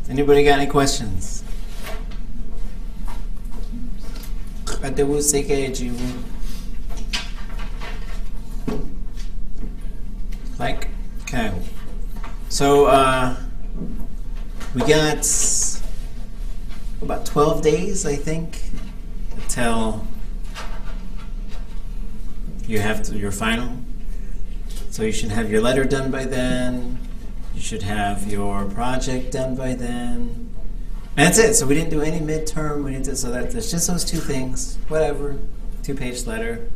Anybody got any questions? Like, okay. So we got about 12 days, I think, until you have your final. So you should have your letter done by then. You should have your project done by then. And that's it. So we didn't do any midterm. We didn't do, so that's just those two things. Whatever, 2-page letter,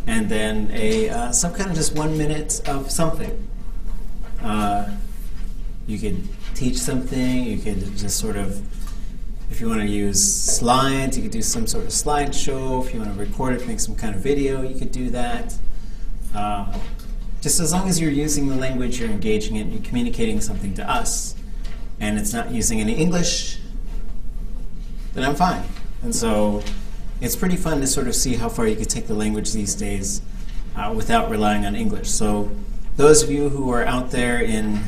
and then a some kind of just 1 minute of something. You could teach something. You could just sort of, if you want to use slides, you could do some sort of slideshow. If you want to record it, make some kind of video, you could do that. Just as long as you're using the language, you're engaging it, you're communicating something to us, and it's not using any English, then I'm fine. And so it's pretty fun to sort of see how far you could take the language these days without relying on English. So those of you who are out there in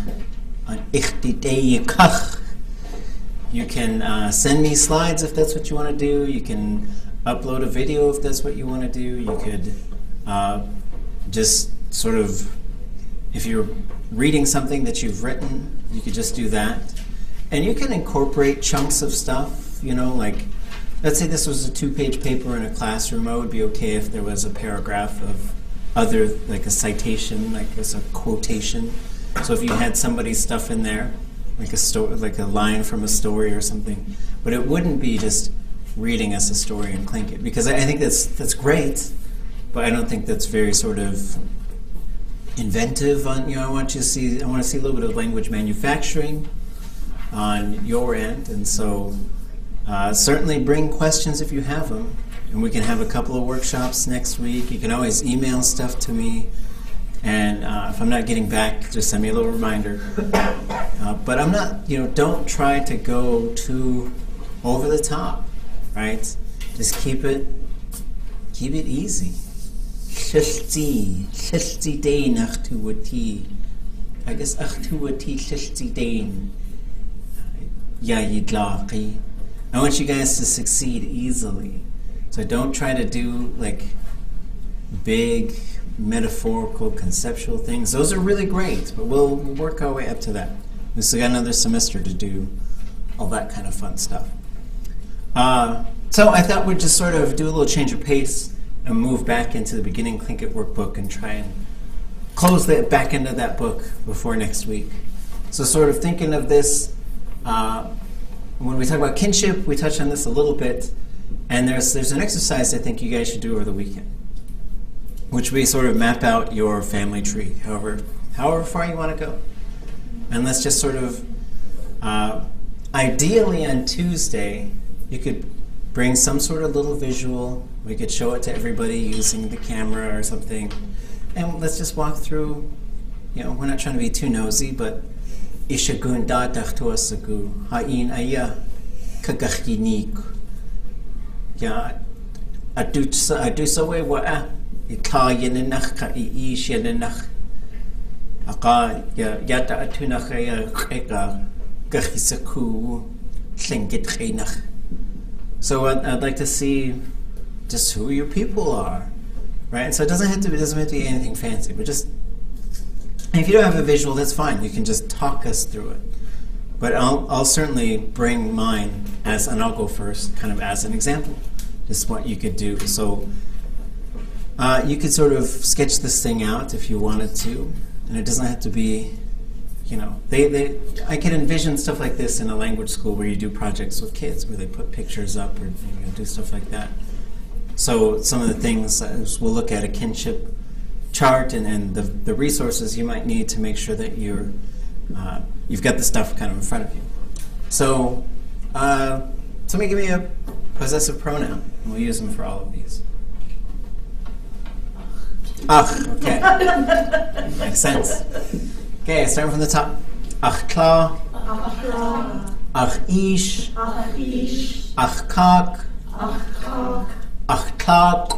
you can send me slides if that's what you want to do. You can upload a video if that's what you want to do. You could just sort of, if you're reading something that you've written, you could just do that. And you can incorporate chunks of stuff, you know, like, let's say this was a 2-page paper in a classroom. I would be okay if there was a paragraph of other, like a citation, like as a quotation. So if you had somebody's stuff in there, like a story, like a line from a story or something, but it wouldn't be just reading us a story in Tlingit, because I think that's great, but I don't think that's very sort of inventive. On, you know, I want to see a little bit of language manufacturing on your end, and so certainly bring questions if you have them, and we can have a couple of workshops next week. You can always email stuff to me. And if I'm not getting back, just send me a little reminder. But I'm not, you know, don't try to go too over the top, right? Just keep it easy. I guess I want you guys to succeed easily. So don't try to do like big metaphorical, conceptual things. Those are really great, but we'll work our way up to that. We still got another semester to do all that kind of fun stuff. So I thought we'd just sort of do a little change of pace and move back into the beginning Tlingit workbook and try and close that back into that book before next week. So sort of thinking of this, when we talk about kinship, we touch on this a little bit, and there's an exercise I think you guys should do over the weekend, which we sort of map out your family tree, however far you want to go. And let's just sort of, ideally on Tuesday, you could bring some sort of little visual. We could show it to everybody using the camera or something. And let's just walk through, you know, we're not trying to be too nosy, but Ishagun datach tuasagu, ha'in aya kagachinik. Ya, adusawe wa'a. Itayanenach ka iisyanenach aka yata atunach ya eka gahisaku Tlingit chenach. So I'd like to see just who your people are, right? And so it doesn't have to be anything fancy, but just, and if you don't have a visual, that's fine. You can just talk us through it. But I'll certainly bring mine as, and I'll go first, kind of as an example, just what you could do. So you could sort of sketch this thing out if you wanted to, and it doesn't have to be, you know, I could envision stuff like this in a language school where you do projects with kids, where they put pictures up or do stuff like that. So some of the things, we'll look at a kinship chart and the resources you might need to make sure that you've got the stuff kind of in front of you. So somebody give me a possessive pronoun, and we'll use them for all of these. Ach, okay. Makes sense. Okay, starting from the top. Ach klar. Ach ish. Ach kak. Ach kak.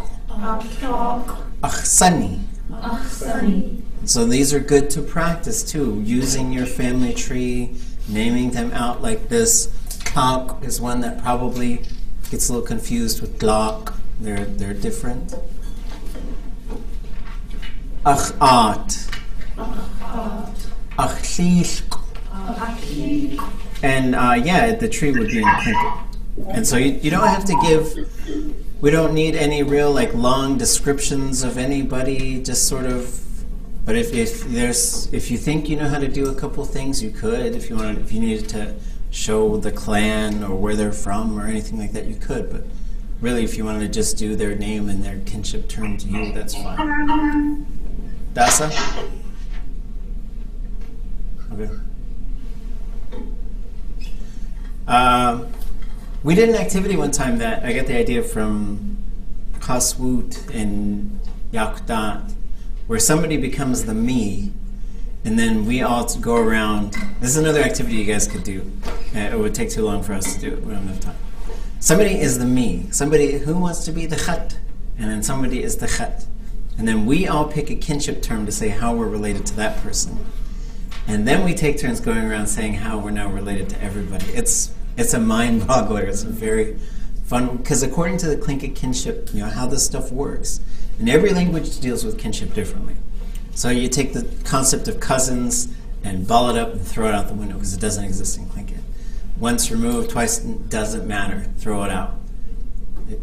Ach sunny. So these are good to practice too, using your family tree, naming them out like this. Talk is one that probably gets a little confused with Glock. They're different. Achat. Achliq. And the tree would be in Tlingit. And so you don't have to we don't need any real like long descriptions of anybody, just sort of. But if you think you know how to do a couple things, you could. If you needed to show the clan or where they're from or anything like that, you could. But really, if you wanted to just do their name and their kinship term to you, that's fine. Dasa? Okay. We did an activity one time that I got the idea from Kaswoot and Yakdat, where somebody becomes the me, and then we all go around. This is another activity you guys could do. It would take too long for us to do it. We don't have time. Somebody is the me. Somebody who wants to be the khat, and then somebody is the khat. And then we all pick a kinship term to say how we're related to that person. And then we take turns going around saying how we're now related to everybody. It's a mind boggler. It's very fun, because according to the Tlingit kinship, how this stuff works. And every language deals with kinship differently. So you take the concept of cousins and ball it up and throw it out the window because it doesn't exist in Tlingit. Once removed, twice doesn't matter. Throw it out.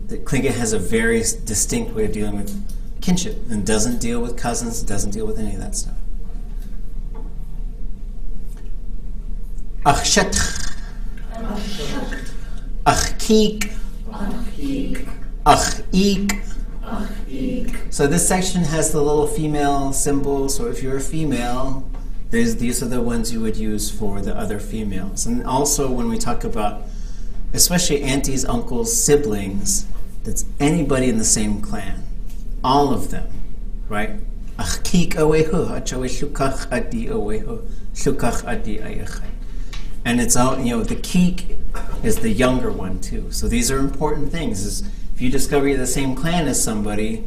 The Tlingit has a very distinct way of dealing with kinship and doesn't deal with cousins, doesn't deal with any of that stuff. Achshetch. Achkik. Achik. So this section has the little female symbol. So if you're a female, these are the ones you would use for the other females. And also when we talk about, especially aunties, uncles, siblings, that's anybody in the same clan. All of them, right? Achkik awehu, achawe shukach adi awehu, shukach adi ayachai. And it's all, the keek is the younger one too. So these are important things. If you discover you're the same clan as somebody,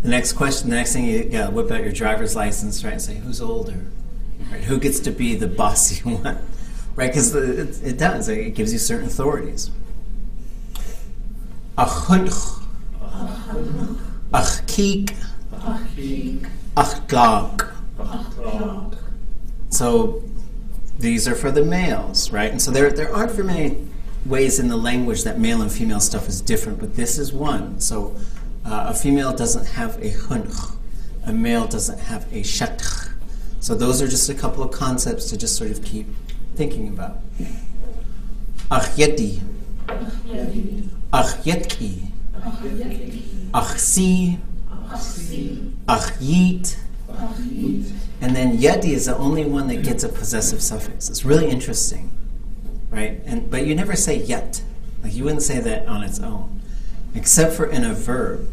the next thing you gotta whip out your driver's license, right, and say, who's older? Right? Who gets to be the bossy one? Right, because it does. It gives you certain authorities. Achunch, achkik, achglak. So these are for the males, right? And so there aren't very many ways in the language that male and female stuff is different, but this is one. So a female doesn't have a hunch, a male doesn't have a shatch. So those are just a couple of concepts to just sort of keep thinking about. Achyeti, achyetki, achsi, achyit. And then yeti is the only one that gets a possessive suffix. It's really interesting, right? But you never say yet. Like you wouldn't say that on its own, except for in a verb.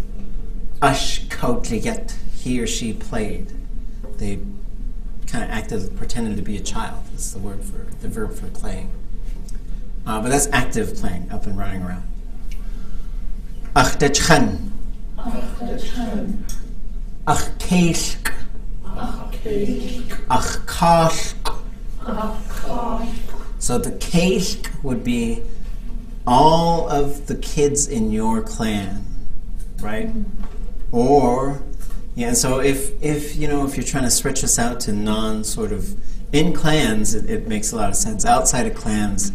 Ash kautliyet, he or she played. They kind of pretended to be a child. That's the verb for playing. But that's active playing, up and running around. Achdachchan, achkeishk, achkashk. So the keishk would be all of the kids in your clan, right? Or, and so if you're trying to stretch this out to non-sort of, in clans, it makes a lot of sense. Outside of clans,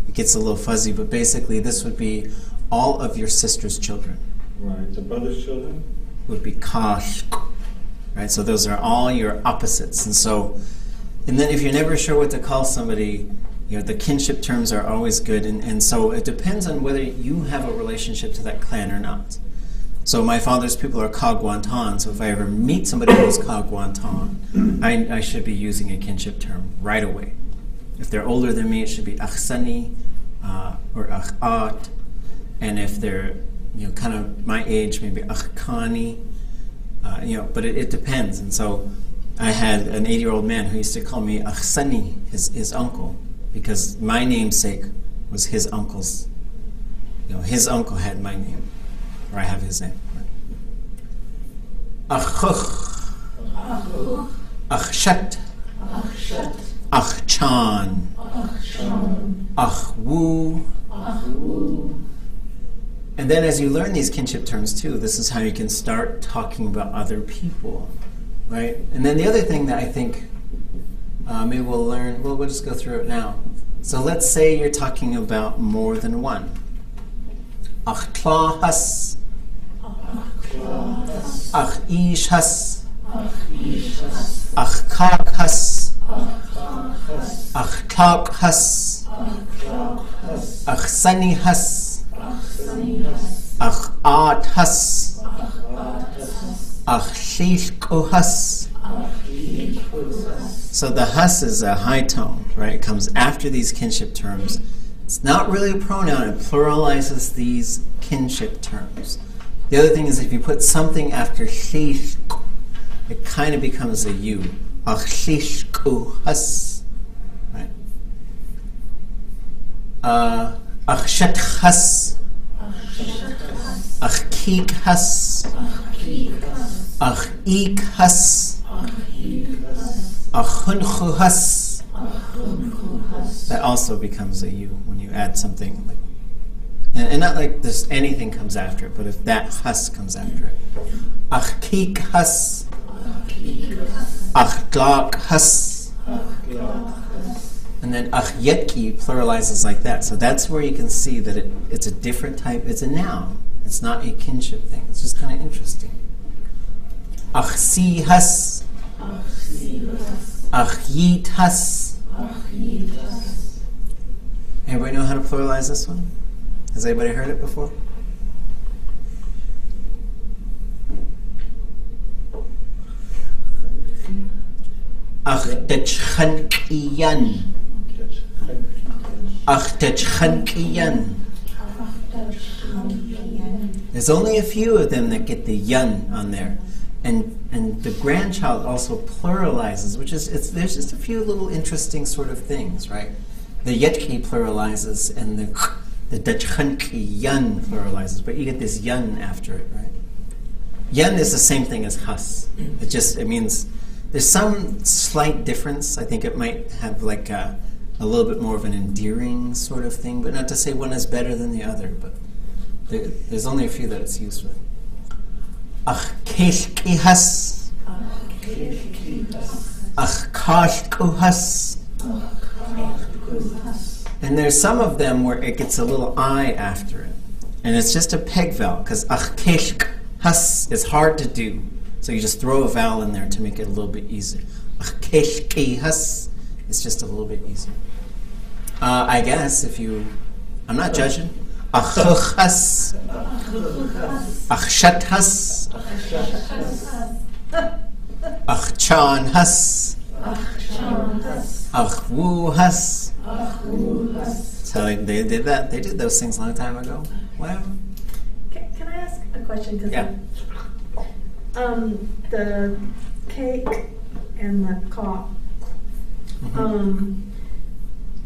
it gets a little fuzzy, but basically this would be all of your sister's children. Right, the brother's children? Would be kashk, right? So those are all your opposites. And then if you're never sure what to call somebody, the kinship terms are always good, and so it depends on whether you have a relationship to that clan or not. So my father's people are Kagwantan, so if I ever meet somebody who's Kagwantan, I should be using a kinship term right away. If they're older than me, it should be Achsani or Achat, and if they're kind of my age, maybe Achkani, but it depends. And so I had an 80-year-old man who used to call me Achsani, his uncle, because my namesake was his uncle's. His uncle had my name, or I have his name. Achuch, Achshat, Achchan. Wu. And then as you learn these kinship terms too, this is how you can start talking about other people, right? And then the other thing that I think maybe we'll learn, we'll just go through it now. So let's say you're talking about more than one. Ach kla has. Ach ish has. Ach kak has. Ach kak has. Ach sani has. Ach art has. Ach shishko has. So the has is a high tone, right? It comes after these kinship terms. It's not really a pronoun, it pluralizes these kinship terms. The other thing is if you put something after shishko, it kind of becomes a you. Ach shishko has. Right? Ach shat has. Ach kik has. Ach ik has. Ach hunchu has. That also becomes a you when you add something like, and not like this anything comes after it, but if that has comes after it. Ach kik has. Ach glak has. And then ach yetki pluralizes like that. So that's where you can see that it's a different type, it's a noun. It's not a kinship thing. It's just kind of interesting. Ach si has. Ach yit has. Everybody know how to pluralize this one? Has anybody heard it before? Ach techchankiyan. Ach techchankiyan. There's only a few of them that get the yan on there. And the grandchild also pluralizes, which is, there's just a few little interesting sort of things, right? The yetki pluralizes and the dachhanki yan pluralizes, but you get this yan after it, right? Yan is the same thing as has. It means there's some slight difference. I think it might have like a little bit more of an endearing sort of thing, but not to say one is better than the other, but there's only a few that it's used with. Ach keshki has. Ach kashku has. And there's some of them where it gets a little I after it. And it's just a peg vowel, because ach keshk has is hard to do. So you just throw a vowel in there to make it a little bit easier. Ach keshki has is just a little bit easier. I guess if you, I'm not judging. Ach has. Ach shat has. Ach chan has. Ach wu has. So they did that. They did those things a long time ago. Whatever. Can I ask a question? Yeah. The cake and the cock.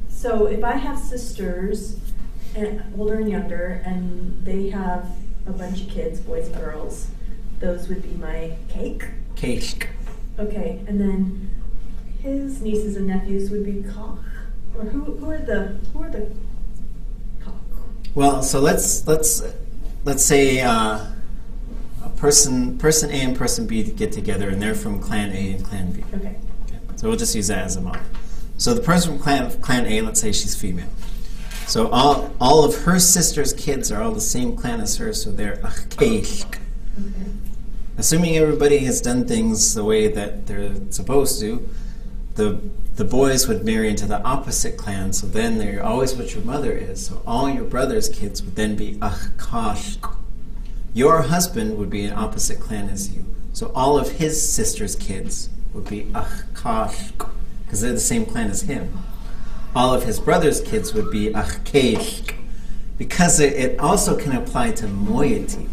So if I have sisters, and older and younger, and they have a bunch of kids, boys and girls, those would be my cake. Cake. Okay, and then his nieces and nephews would be cock. Or who are the cock? Well, so let's say a person A and person B get together, and they're from clan A and clan B. Okay. So we'll just use that as a model. So the person from clan A, let's say she's female. So all of her sister's kids are all the same clan as her, so they're achkeishk. Okay. Assuming everybody has done things the way that they're supposed to, the boys would marry into the opposite clan, so then they're always what your mother is. So all your brother's kids would then be achkashk. Your husband would be an opposite clan as you. So all of his sister's kids would be achkashk, because they're the same clan as him. All of his brother's kids would be achkeishk, because it also can apply to moiety,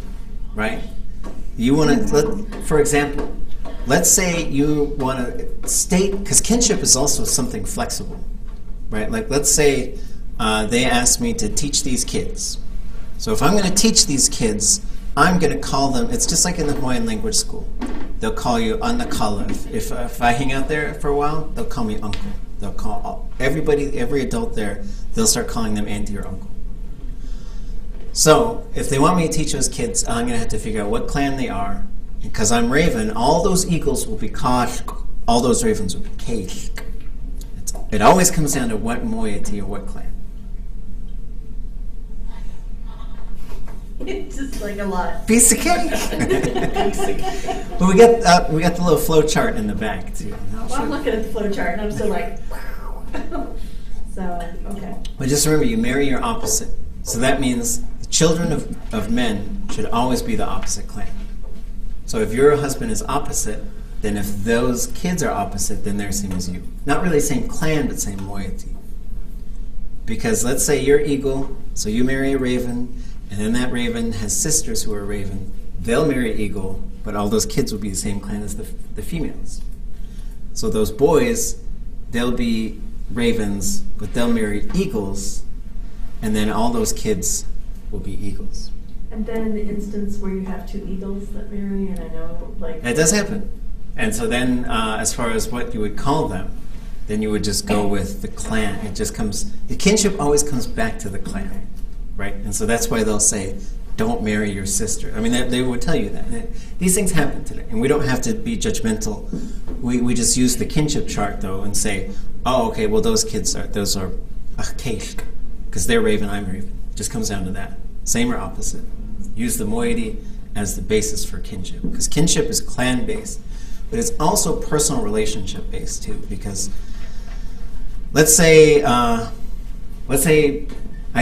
right? You want to, for example, let's say you want to state, because kinship is also something flexible, right? Like let's say they ask me to teach these kids. So if I'm going to teach these kids, I'm going to call them, it's just like in the Hawaiian language school. They'll call you Anakala. If I hang out there for a while, they'll call me uncle. they'll call everybody, every adult there, they'll start calling them auntie or uncle. So, if they want me to teach those kids, I'm going to have to figure out what clan they are. Because I'm Raven, all those eagles will be Kashk, all those ravens will be Kashk. It always comes down to what moiety or what clan. It's just like a lot. Piece of cake! But we got the little flow chart in the back, too. Well, I'm looking at the flow chart, and I'm still like, so, okay. But just remember, you marry your opposite. So that means the children of men should always be the opposite clan. So if your husband is opposite, then if those kids are opposite, then they're same as you. Not really same clan, but same moiety. Because let's say you're eagle, so you marry a raven, and then that raven has sisters who are raven. They'll marry eagle, but all those kids will be the same clan as the females. So those boys, they'll be ravens, but they'll marry eagles, and then all those kids will be eagles. And then in the instance where you have two eagles that marry, and I know, like... It does happen. And so then, as far as what you would call them, then you would just go with the clan. It just comes... The kinship always comes back to the clan, right? And so that's why they'll say, don't marry your sister. I mean, they would tell you that. These things happen today, and we don't have to be judgmental. We just use the kinship chart, though, and say, oh, okay, well, those are achkesh, because they're raven, I'm raven. It just comes down to that. Same or opposite. Use the moiety as the basis for kinship, because kinship is clan-based, but it's also personal relationship-based too. Because let's say I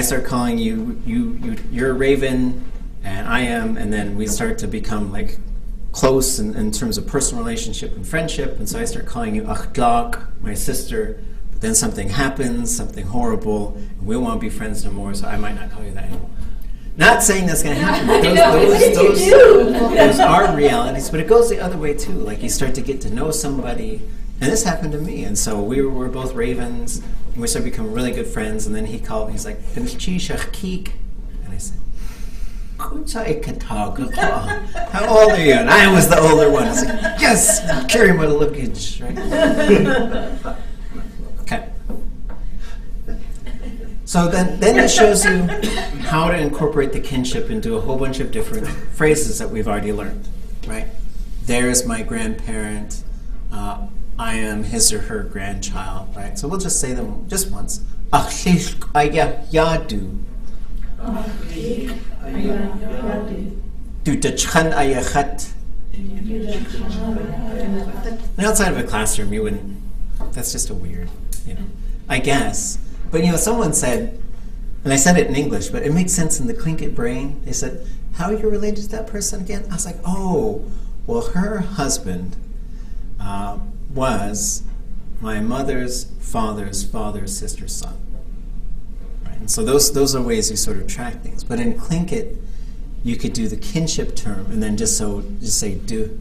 start calling you're a raven, and I am, and then we start to become like close in terms of personal relationship and friendship, and so I start calling you Akhlaq, my sister. But then something happens, something horrible, and we won't be friends no more. So I might not call you that anymore. Not saying that's going to happen. Those are realities, but it goes the other way too. Like you start to get to know somebody, and this happened to me. And so we were both ravens, and we started becoming really good friends. And then he called me. He's like, and I said, how old are you? And I was the older one. I was like, yes, carry my luggage, right? Okay. So then it shows you how to incorporate the kinship into a whole bunch of different phrases that we've already learned, right? There's my grandparent. I am his or her grandchild, right? So we'll just say them just once. Yadu. And outside of a classroom, you wouldn't. That's just a weird, I guess. But someone said, and I said it in English, but it makes sense in the Tlingit brain. They said, how are you related to that person again? I was like, oh, well, her husband was my mother's father's sister's son. Right? And so those are ways you sort of track things. But in Tlingit, you could do the kinship term and then just say do,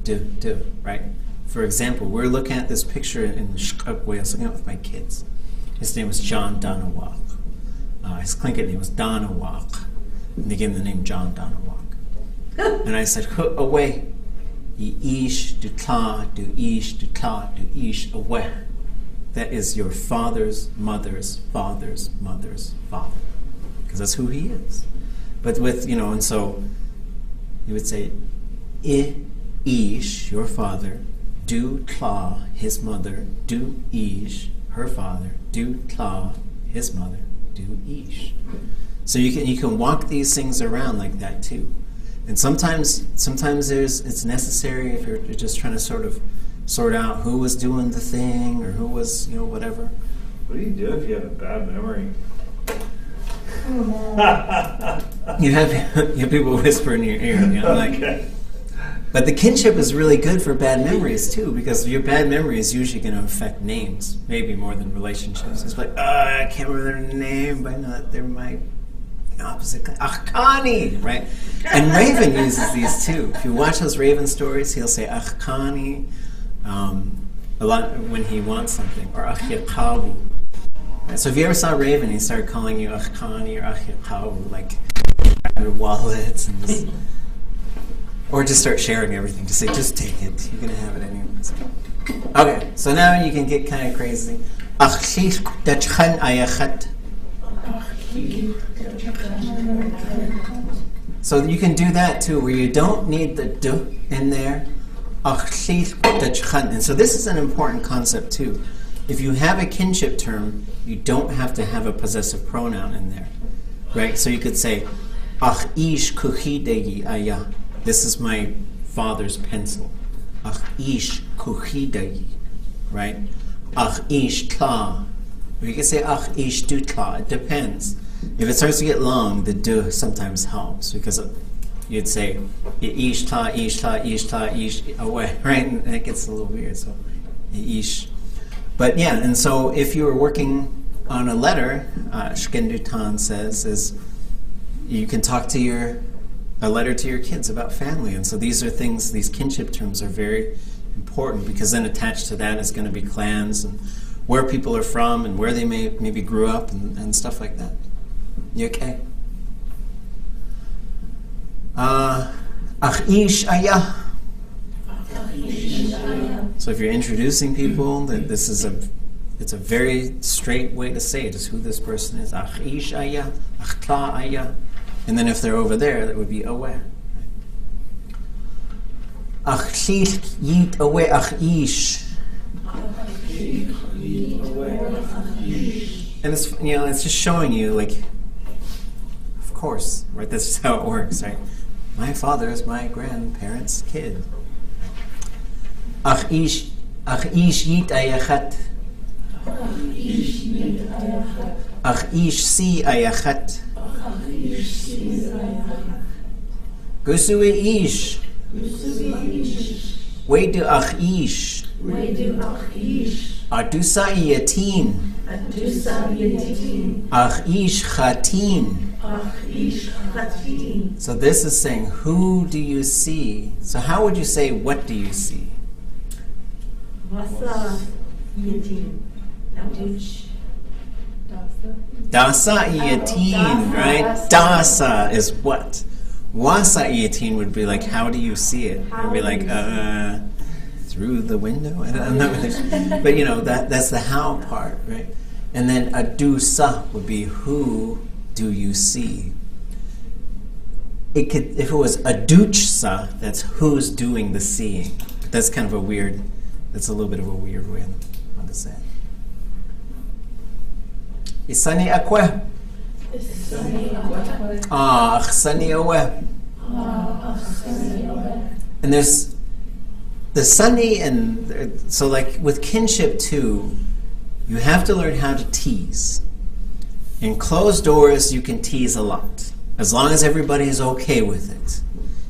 right? For example, we're looking at this picture in Shkakwe. I was looking at it with my kids. His name was John Donawak. His Tlingit name was Donawak. And they gave him the name John Donawak. And I said, away. Ish, du tla, du ish, away. That is your father's mother's father's mother's father. Because that's who he is. But with, and so you would say, ish, your father, du tla, his mother, du ish, her father, du tla, his mother, du ish. So you can walk these things around like that too. And sometimes it's necessary if you're just trying to sort out who was doing the thing or who was, whatever. What do you do if you have a bad memory? You have people whisper in your ear, Okay. But the kinship is really good for bad memories too, because your bad memory is usually going to affect names, maybe more than relationships. It's like, I can't remember their name, but I know that they're my opposite. Achkani, right? And Raven uses these too. If you watch those Raven stories, he'll say Achkani a lot when he wants something, or Achiakawu. Right? So if you ever saw Raven, he started calling you Achkani or Achiakawu, like your wallets and just. Or just start sharing everything. Just say, just take it. You're going to have it anyways. Okay, so now you can get kind of crazy. Achlich dachchan ayachat. So you can do that too, where you don't need the d in there. Achlich dachchan. And so this is an important concept too. If you have a kinship term, you don't have to have a possessive pronoun in there, right? So you could say, Ach ish kuchidegi ayah. This is my father's pencil. Ach ish kuchidegi, right? Ach ish tla. Or you can say ach ish du tla. It depends. If it starts to get long, the du sometimes helps because you'd say ish tla, ish tla, ish tla, ish away, right? And it gets a little weird. So ish. But yeah, and so if you were working on a letter, Shkendutan says, is you can talk to a letter to your kids about family. And so these are things, these kinship terms are very important because then attached to that is going to be clans and where people are from and where they maybe grew up and stuff like that. You okay? Ach ish ayah. So if you're introducing people, then it's a very straight way to say it, is who this person is. Ach ish ayah, ach tla ayah. And then if they're over there, that would be aweh. Ach chich yit aweh ach ish. And it's just showing you, like, of course, right? That's just how it works, right? My father is my grandparents' kid. Ach ish yit ayachat. Ach ish si ayachat. Gusui ish. Wedu ach ish. Adusa yatin. Ach ish chatin. So this is saying, who do you see? So how would you say, what do you see? Dasa yatin, right? Dasa is what? Wasa yatin would be like, how do you see it? It would be like, through the window? I don't know. But that's the how part, right? And then adusa would be, who do you see? If it was aduchsa, that's who's doing the seeing. But that's kind of a weird, that's a little bit of a weird way on to say it. Isani akwe. Achsani awe. And there's the sunny, and so like with kinship too, you have to learn how to tease. In closed doors, you can tease a lot, as long as everybody is okay with it.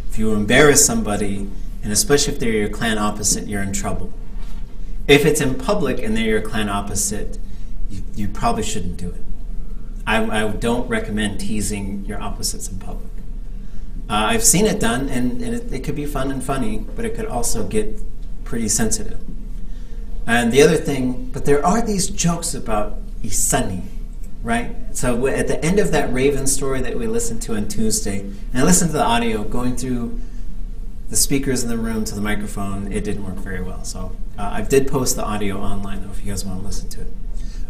If you embarrass somebody, and especially if they're your clan opposite, you're in trouble. If it's in public and they're your clan opposite, you probably shouldn't do it. I don't recommend teasing your opposites in public. I've seen it done, and it could be fun and funny, but it could also get pretty sensitive. And the other thing, but there are these jokes about Isani, right? So at the end of that Raven story that we listened to on Tuesday, and I listened to the audio going through the speakers in the room to the microphone, it didn't work very well. So I did post the audio online, though, if you guys want to listen to it.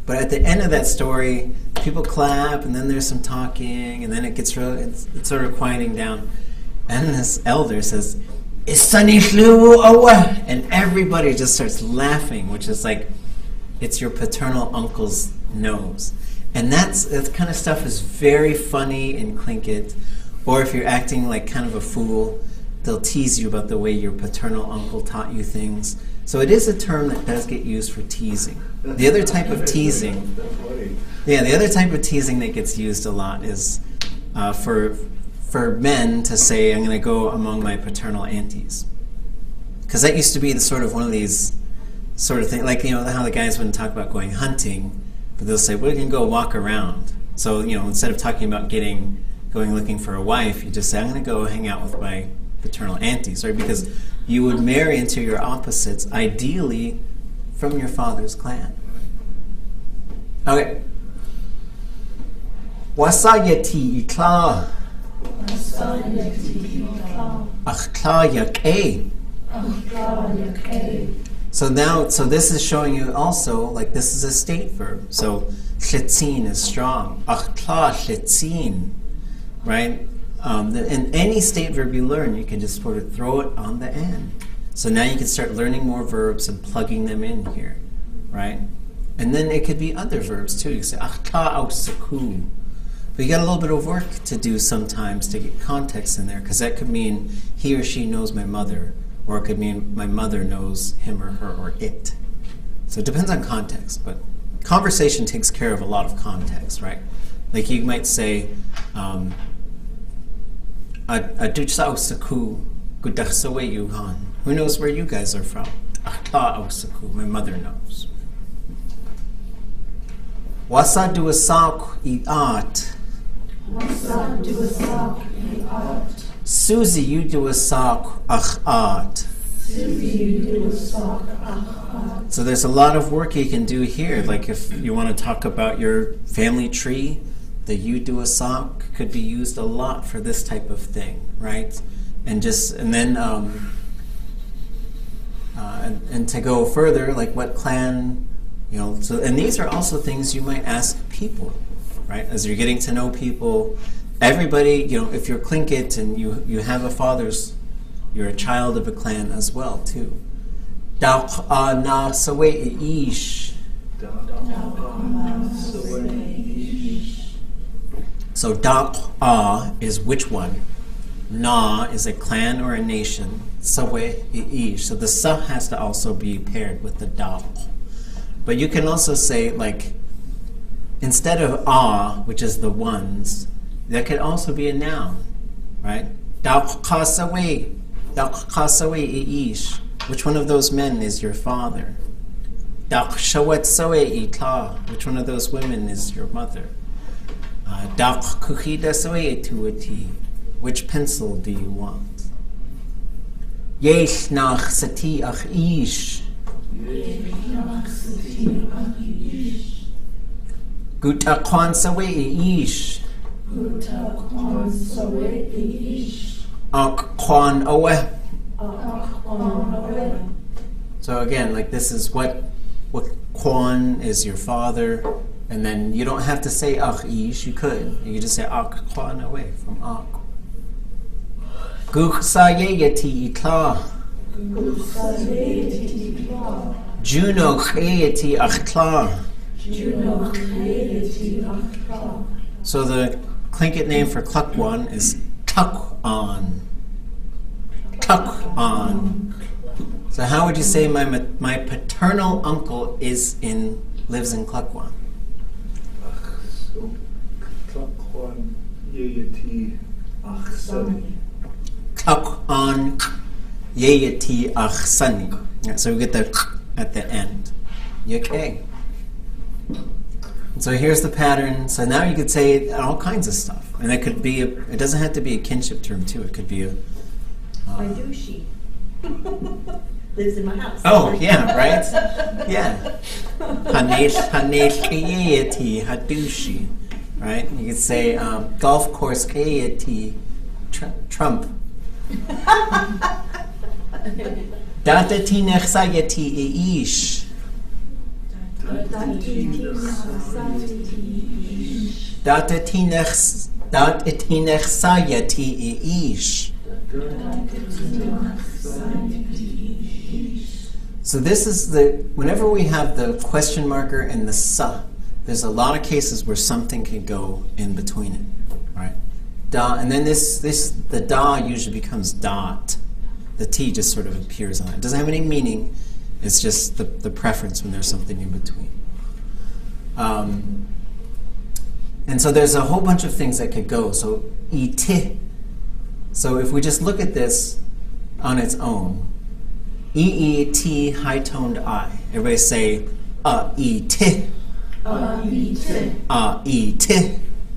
But at the end of that story, people clap, and then there's some talking, and then it gets it's sort of quieting down. And this elder says, "Isani flew away," and everybody just starts laughing, which is like, it's your paternal uncle's nose. And that kind of stuff is very funny in Tlingit. Or if you're acting like kind of a fool, they'll tease you about the way your paternal uncle taught you things. So it is a term that does get used for teasing. The other type of teasing, the other type of teasing that gets used a lot is for men to say, "I'm going to go among my paternal aunties," because that used to be the sort of one of these sort of things, like how the guys wouldn't talk about going hunting, but they'll say, "We're going to go walk around." So instead of talking about going looking for a wife, you just say, "I'm going to go hang out with my paternal aunties," right? Because you would marry into your opposites, ideally from your father's clan. Okay. Wasayati ikla. Akhla yake. So now, so this is showing you also, like this is a state verb. So chlitzin is strong. Achtla chlitzin, right? And any state verb you learn, you can just sort of throw it on the end. So now you can start learning more verbs and plugging them in here, right? And then it could be other verbs too. You can say achtla ausaku. But you got a little bit of work to do sometimes to get context in there, because that could mean he or she knows my mother, or it could mean my mother knows him or her or it. So it depends on context, but conversation takes care of a lot of context, right? Like you might say, who knows where you guys are from? My mother knows. Wasa duasak iat. Susie, you do a sock achat. So there's a lot of work you can do here. Like if you want to talk about your family tree, the you do a sock could be used a lot for this type of thing, right? And then to go further, like what clan, So and these are also things you might ask people, right? As you're getting to know people. Everybody, if you're Tlingit and you have a father's, you're a child of a clan as well, too. So Da'qa is which one? Na is a clan or a nation. Sawe-ish. So the sa has to also be paired with the da. But you can also say, like, instead of which is the ones, that could also be a noun, right? Ish. Which one of those men is your father? Which one of those women is your mother? Which pencil do you want? Ish. Gutakwan sawe ish. Akwan owe. So again, like this is what Kwan is your father, and then you don't have to say ish. You could just say Kwan away from Ak. Guksayeti itla. Juno khayeti achtla. So the Tlingit name for Klukwan is Tuk-on. Tuk-on. So how would you say my paternal uncle lives in Klukwan? So Klukwan yeyati achsani. Tuk-on yeyati achsani. So we get the at the end. Okay. So here's the pattern. So now you could say all kinds of stuff. And it could be, it doesn't have to be a kinship term too. It could be a... Hadushi. Lives in my house. Oh, yeah, right? Yeah. Haneshiyeti hadushi. Right? You could say golf course kayeti Trump. Datati nechsayeti ish. Datati nechsayeti ish. So this is whenever we have the question marker and the sa, there's a lot of cases where something can go in between it, right? Da, and then the da usually becomes dot. The T just sort of appears on it. It doesn't have any meaning. It's just the preference when there's something in between. And so there's a whole bunch of things that could go. So iti. So if we just look at this on its own, E-E-T, high-toned I. Everybody say, E-T. E-T.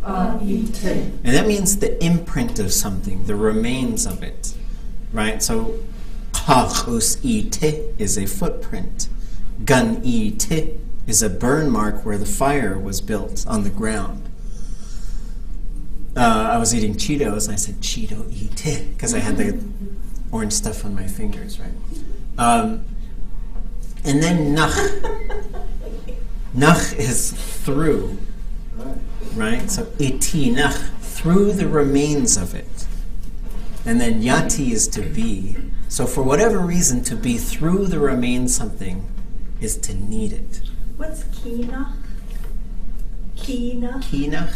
And that means the imprint of something, the remains of it, right? So, Kachus E-T is a footprint. Gun E-T is a burn mark where the fire was built on the ground. I was eating Cheetos, and I said, Cheeto E-T, because I had the orange stuff on my fingers, right? And then nach. Nach is through, right? So iti nach, through the remains of it. And then yati is to be. So for whatever reason, to be through the remains something is to need it. What's kinach? Kinach? Kinach,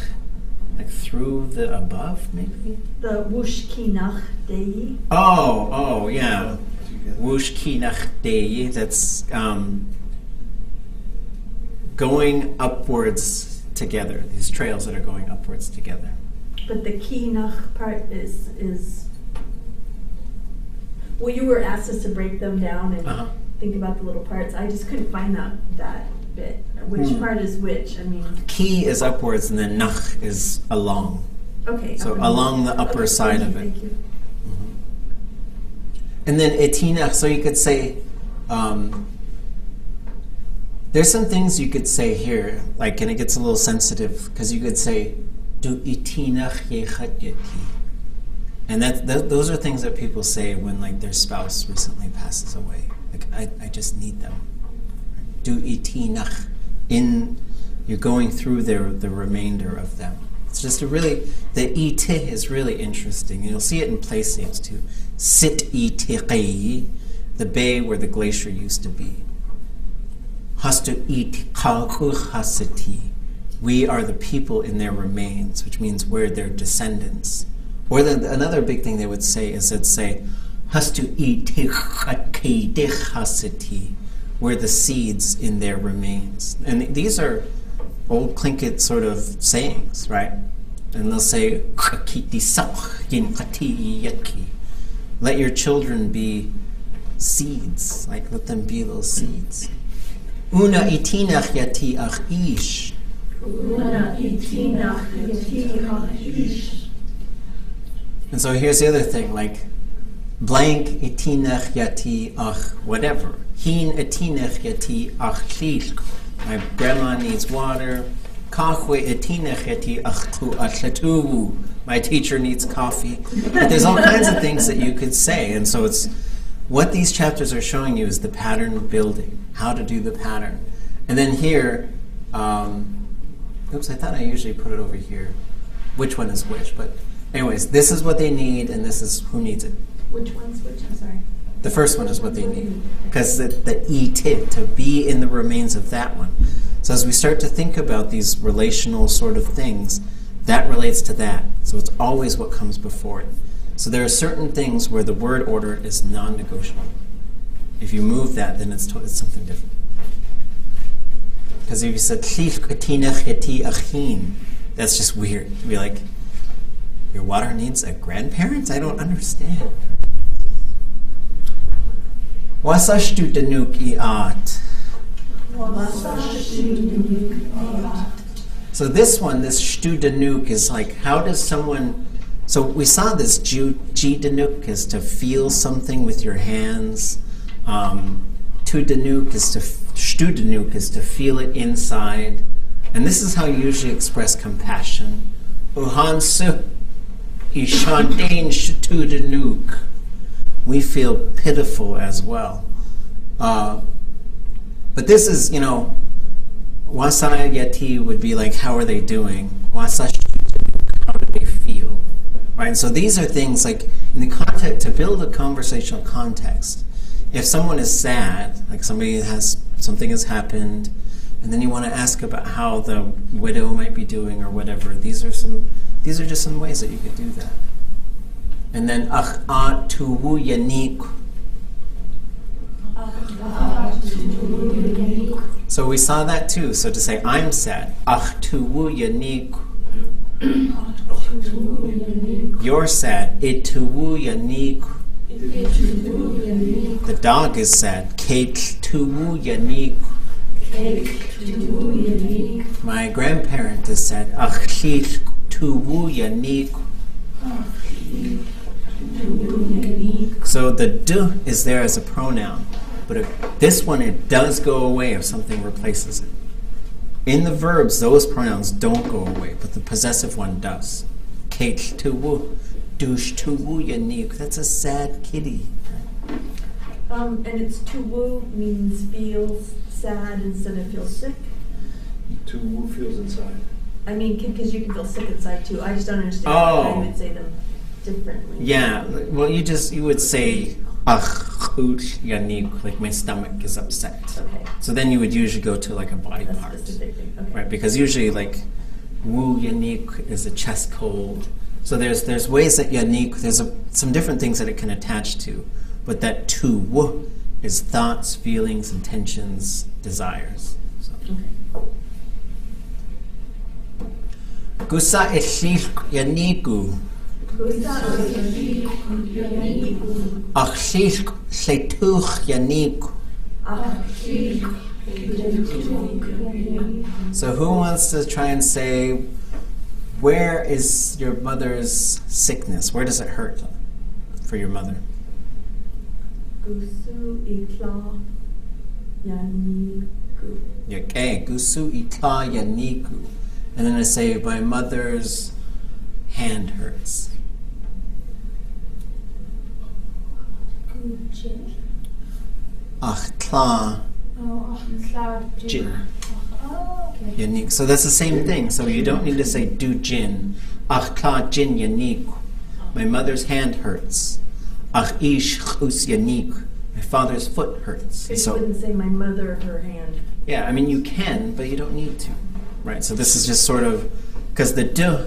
like through the above, maybe? The wush kinach dei. Oh, yeah. Wush kinach dei, that's going upwards together. These trails that are going upwards together. But the kinach part is well, you were asked us to break them down and think about the little parts. I just couldn't find that bit. Which part is which? I mean, Ki is upwards, and then nach is along. Okay. So along the upper side of it. Thank you. And then etinach, so you could say, there's some things you could say here, like, and it gets a little sensitive, because you could say, du itinach yechat yeti. And those are things that people say when, like, their spouse recently passes away. Like, I just need them. Du itinach, you're going through the remainder of them. It's just the it is really interesting. And you'll see it in place names too. Sit itiqi, the bay where the glacier used to be. Hastu itiqahu hasati. We are the people in their remains, which means we're their descendants. Or another big thing they would say is they'd say, Hastu itiqaqi hasati. We're the seeds in their remains. And these are old Tlingit sort of sayings, right? And they'll say, let your children be seeds, like let them be little seeds. Una itinach yati ach ish. Una itinach yati ach ish. And so here's the other thing, like blank itinach yati ach whatever. Hin itinach yati ach tlilk. My grandma needs water. Kahwe itinach yati ach tu atlatu. My teacher needs coffee. But there's all kinds of things that you could say. And so it's what these chapters are showing you is the pattern building, how to do the pattern. And then here, oops, I thought I usually put it over here. Which one is which? But anyways, this is what they need, and this is who needs it. Which one's which? I'm sorry. The first one is what they need. Because the etit, to be in the remains of that one. So as we start to think about these relational sort of things, that relates to that. So it's always what comes before it. So there are certain things where the word order is non-negotiable. If you move that, then it's something different. Because if you said that's just weird. You'd be like, your water needs a grandparent? I don't understand. Wasashtu danuk iat. So this one, this shtu danuk, is like, how does someone... So we saw this ji danuk is to feel something with your hands. Tu danuk is to... Shtu danuk is to feel it inside. And this is how you usually express compassion. Uhansu ishandain shtu danuk. We feel pitiful as well. But this is, wasaya yati would be like, how are they doing? Wasash, how do they feel? Right? And so these are things like, in the context, to build a conversational context, if someone is sad, like something has happened, and then you want to ask about how the widow might be doing or whatever, these are just some ways that you could do that. And then tuwu yanik. So we saw that too. So to say I'm sad, tuwu yanik. You're sad, tuwu yanik. The dog is sad, tuwu yanik. My grandparent is sad, tuwu yanik. So the du is there as a pronoun, but this one, it does go away if something replaces it. In the verbs, those pronouns don't go away, but the possessive one does. Kate tuwu, douche tuwu yanik. That's a sad kitty. And it's to woo means feel sad instead of feel sick. To who feels inside. I mean, because you can feel sick inside too. I just don't understand how you would say them differently. Yeah, well, you would say, yanik, like my stomach is upset. Okay. So then you would usually go to like a body A part. specific thing. Okay. Right, because usually like woo yanik is a chest cold. So there's ways that yanik, there's some different things that it can attach to, but that to woo is thoughts, feelings, intentions, desires. So. Okay. Gusa eshik yaniku. Achshik shetuch yaniku. So who wants to try and say, where is your mother's sickness? Where does it hurt for your mother? Gusu itla yaniku. Okay, gusu ita yaniku. And then I say, my mother's hand hurts. Achtla jin. Yanik. So that's the same thing. So you don't need to say do jin. Achtla jin yanik. My mother's hand hurts. Ach ish chus yanik. My father's foot hurts. So you wouldn't say my mother, her hand. Yeah, I mean you can, but you don't need to. Right, so this is just sort of, because the duh,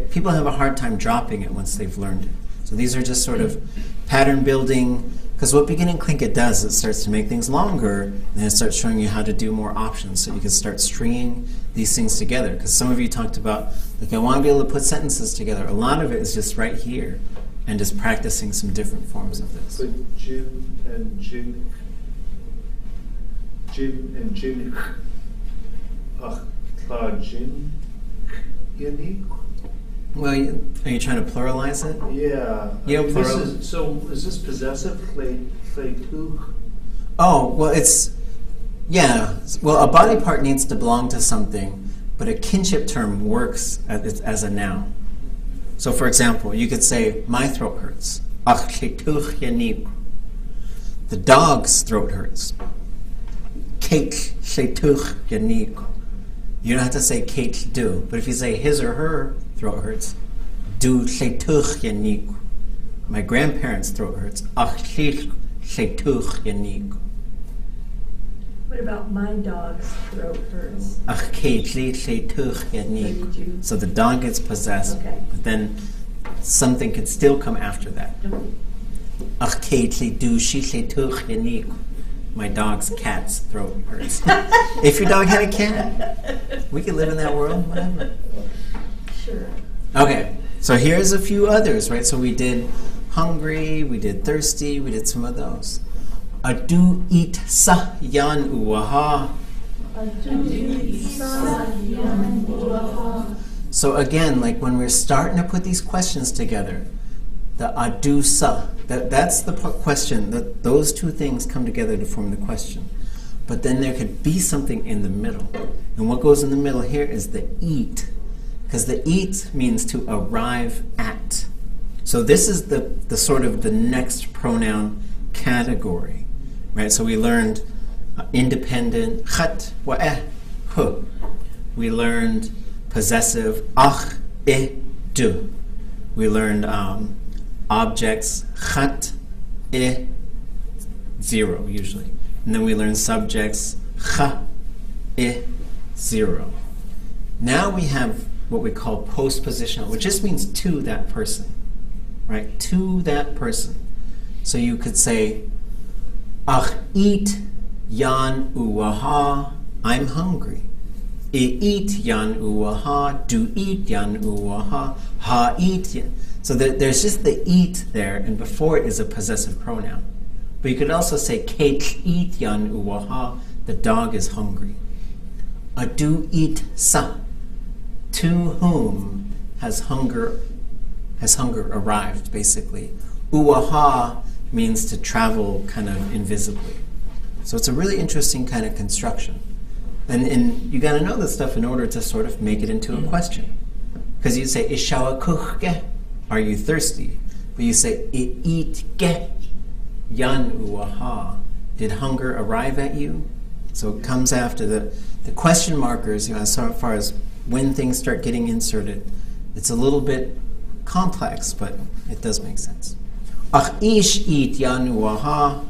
people have a hard time dropping it once they've learned it. So these are just sort of pattern building, because what beginning Tlingit does, it starts to make things longer, and it starts showing you how to do more options, so you can start stringing these things together. Because some of you talked about, like, I want to be able to put sentences together. A lot of it is just right here, and just practicing some different forms of this. So jin and jin, jin and jin, jin, yanik. Well, are you trying to pluralize it? Yeah. Yeah, I mean, plural. Is this possessive? Oh, well, it's, yeah. Well, a body part needs to belong to something, but a kinship term works as a noun. So, for example, you could say, my throat hurts. The dog's throat hurts. You don't have to say Kate do, but if you say his or her throat hurts, du shetuch yanik. My grandparents' throat hurts. Ach shetuch yanik. What about my dog's throat hurts? Ach Kate shetuch yanik. So the dog gets possessed, Okay. but then something could still come after that. Ach Kate du shetuch yanik. My dog's cat's throat hurts. If your dog had a cat, we could live in that world, whatever. Sure. Okay, so here's a few others, right? So we did hungry, we did thirsty, we did some of those. Adu eat sa yan uwaha. So again, like when we're starting to put these questions together, the adu sa, that's the question, that those two things come together to form the question. But then there could be something in the middle. And what goes in the middle here is the eat. Because the eat means to arrive at. So this is the sort of the next pronoun category. Right? So we learned independent, chat, wa'eh, hu. We learned possessive, ach, du. We learned objects, chat, zero usually. And then we learn subjects, cha, zero. Now we have what we call postpositional, which just means to that person, right? To that person. So you could say, ach eat yan uwaha, I'm hungry. E eat yan uwaha, do eat yan uwaha, ha eat yan. So there's just the eat there, and before it is a possessive pronoun. But you could also say, Kate eat yan uwaha, the dog is hungry. Adu eat sa, to whom has hunger arrived, basically. Uwaha means to travel kind of invisibly. So it's a really interesting kind of construction. And you got to know this stuff in order to sort of make it into a question. Because you say, Ishawa kuchke, are you thirsty? But you say, eat ge, yan uaha. Did hunger arrive at you? So it comes after the question markers, as far as when things start getting inserted. It's a little bit complex, but it does make sense. Ach ish eat yan uaha.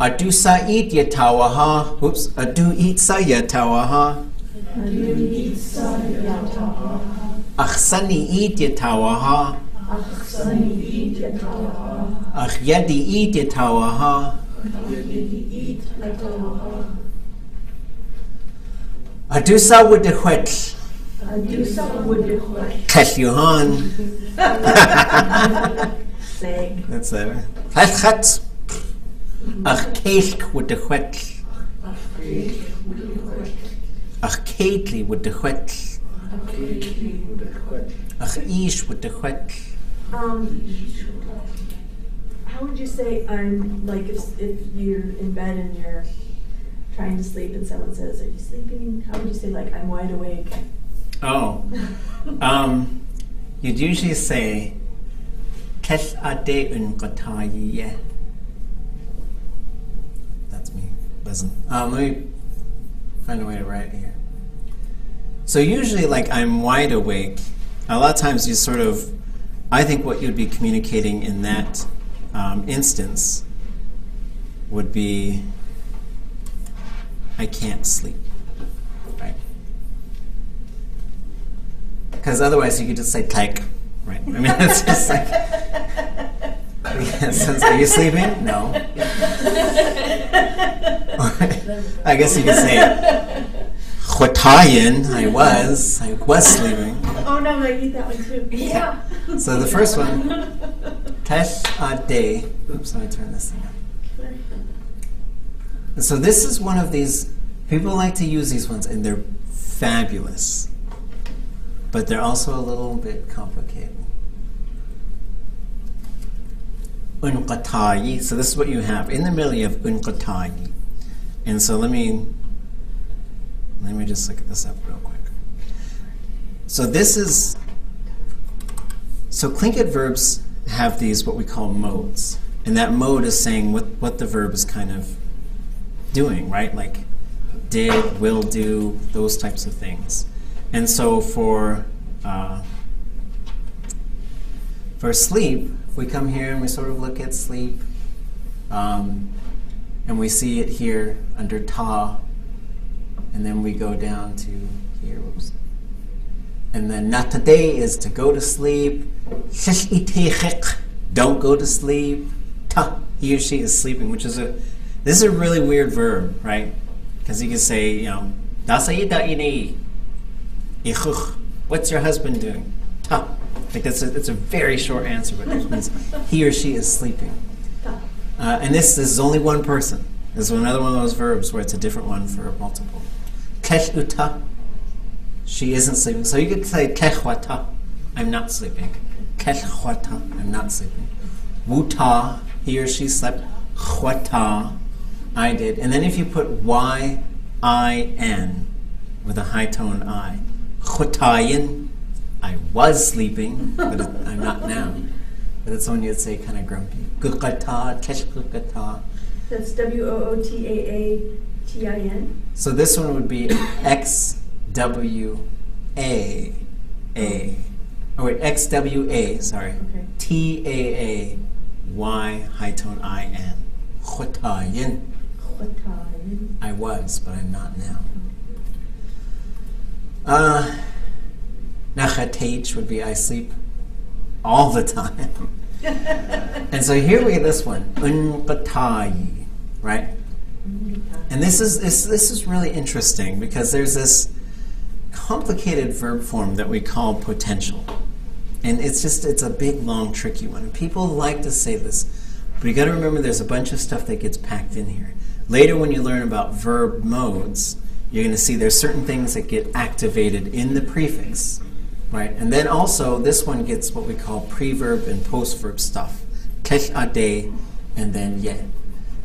Adu sa eat yatawaha. Oops. Adu eat sa yatawaha. Ach sani eat yatawaha. Ach yadi eat yatawaha. Adu sa wudechwet. Keshuhan. That's it. Chat. Ach keich with the wet. Ach keitli with the wet. Ach ish with the wet. How would you say I'm, like, if you're in bed and you're trying to sleep and someone says, "Are you sleeping?" How would you say, like, "I'm wide awake"? Oh. You'd usually say Kesh ade unkataye. That's me. Listen. Let me find a way to write it here. So usually, like, I'm wide awake. A lot of times you sort of, I think what you'd be communicating in that instance would be, I can't sleep, right? Because otherwise you could just say "take," right? I mean, it's just like, are you sleeping? No. I guess you could say "Chotayin." I was sleeping. Oh no, I need that one too. Yeah. So the first one, Tesh ade. Oops, let me turn this thing up. And so this is one of these, people like to use these ones, and they're fabulous. But they're also a little bit complicated. Unqatayi. So this is what you have. In the middle you have unqatayi. And so let me just look this up real quick. So this is, so Tlingit verbs have these what we call modes. And that mode is saying what the verb is kind of doing, right? Like did, will do, those types of things. And so for sleep, if we come here and we sort of look at sleep, and we see it here under ta, and then we go down to here, whoops. And then natade is to go to sleep. Don't go to sleep. Ta, he or she is sleeping, which is this is a really weird verb, right? Because you can say, what's your husband doing? Ta. Like it's a very short answer, but it means he or she is sleeping. And this is only one person. This is another one of those verbs where it's a different one for multiple. Kesh uta, she isn't sleeping. So you could say kechwata, I'm not sleeping. Kechwata, I'm not sleeping. Wuta, he or she slept. Chwata, I did. And then if you put Y-I-N with a high tone I, chwatayin, I was sleeping, but I'm not now. But it's when you'd say kind of grumpy. Gukata, kesh gukata. That's W-O-O-T-A-A-T-I-N? So this one would be X-W-A-A. Oh wait, X-W-A, sorry. Okay. T-A-A-Y, high tone I-N. Chotayin. Chotayin. I was, but I'm not now. Nachatech would be I sleep all the time. And so here we get this one, unqatayi, right? And this is really interesting because there's this complicated verb form that we call potential. And it's a big, long, tricky one. And people like to say this, but you got to remember there's a bunch of stuff that gets packed in here. Later when you learn about verb modes, you're going to see there's certain things that get activated in the prefix. Right, and then also this one gets what we call preverb and postverb stuff. Kesh ade and then ye.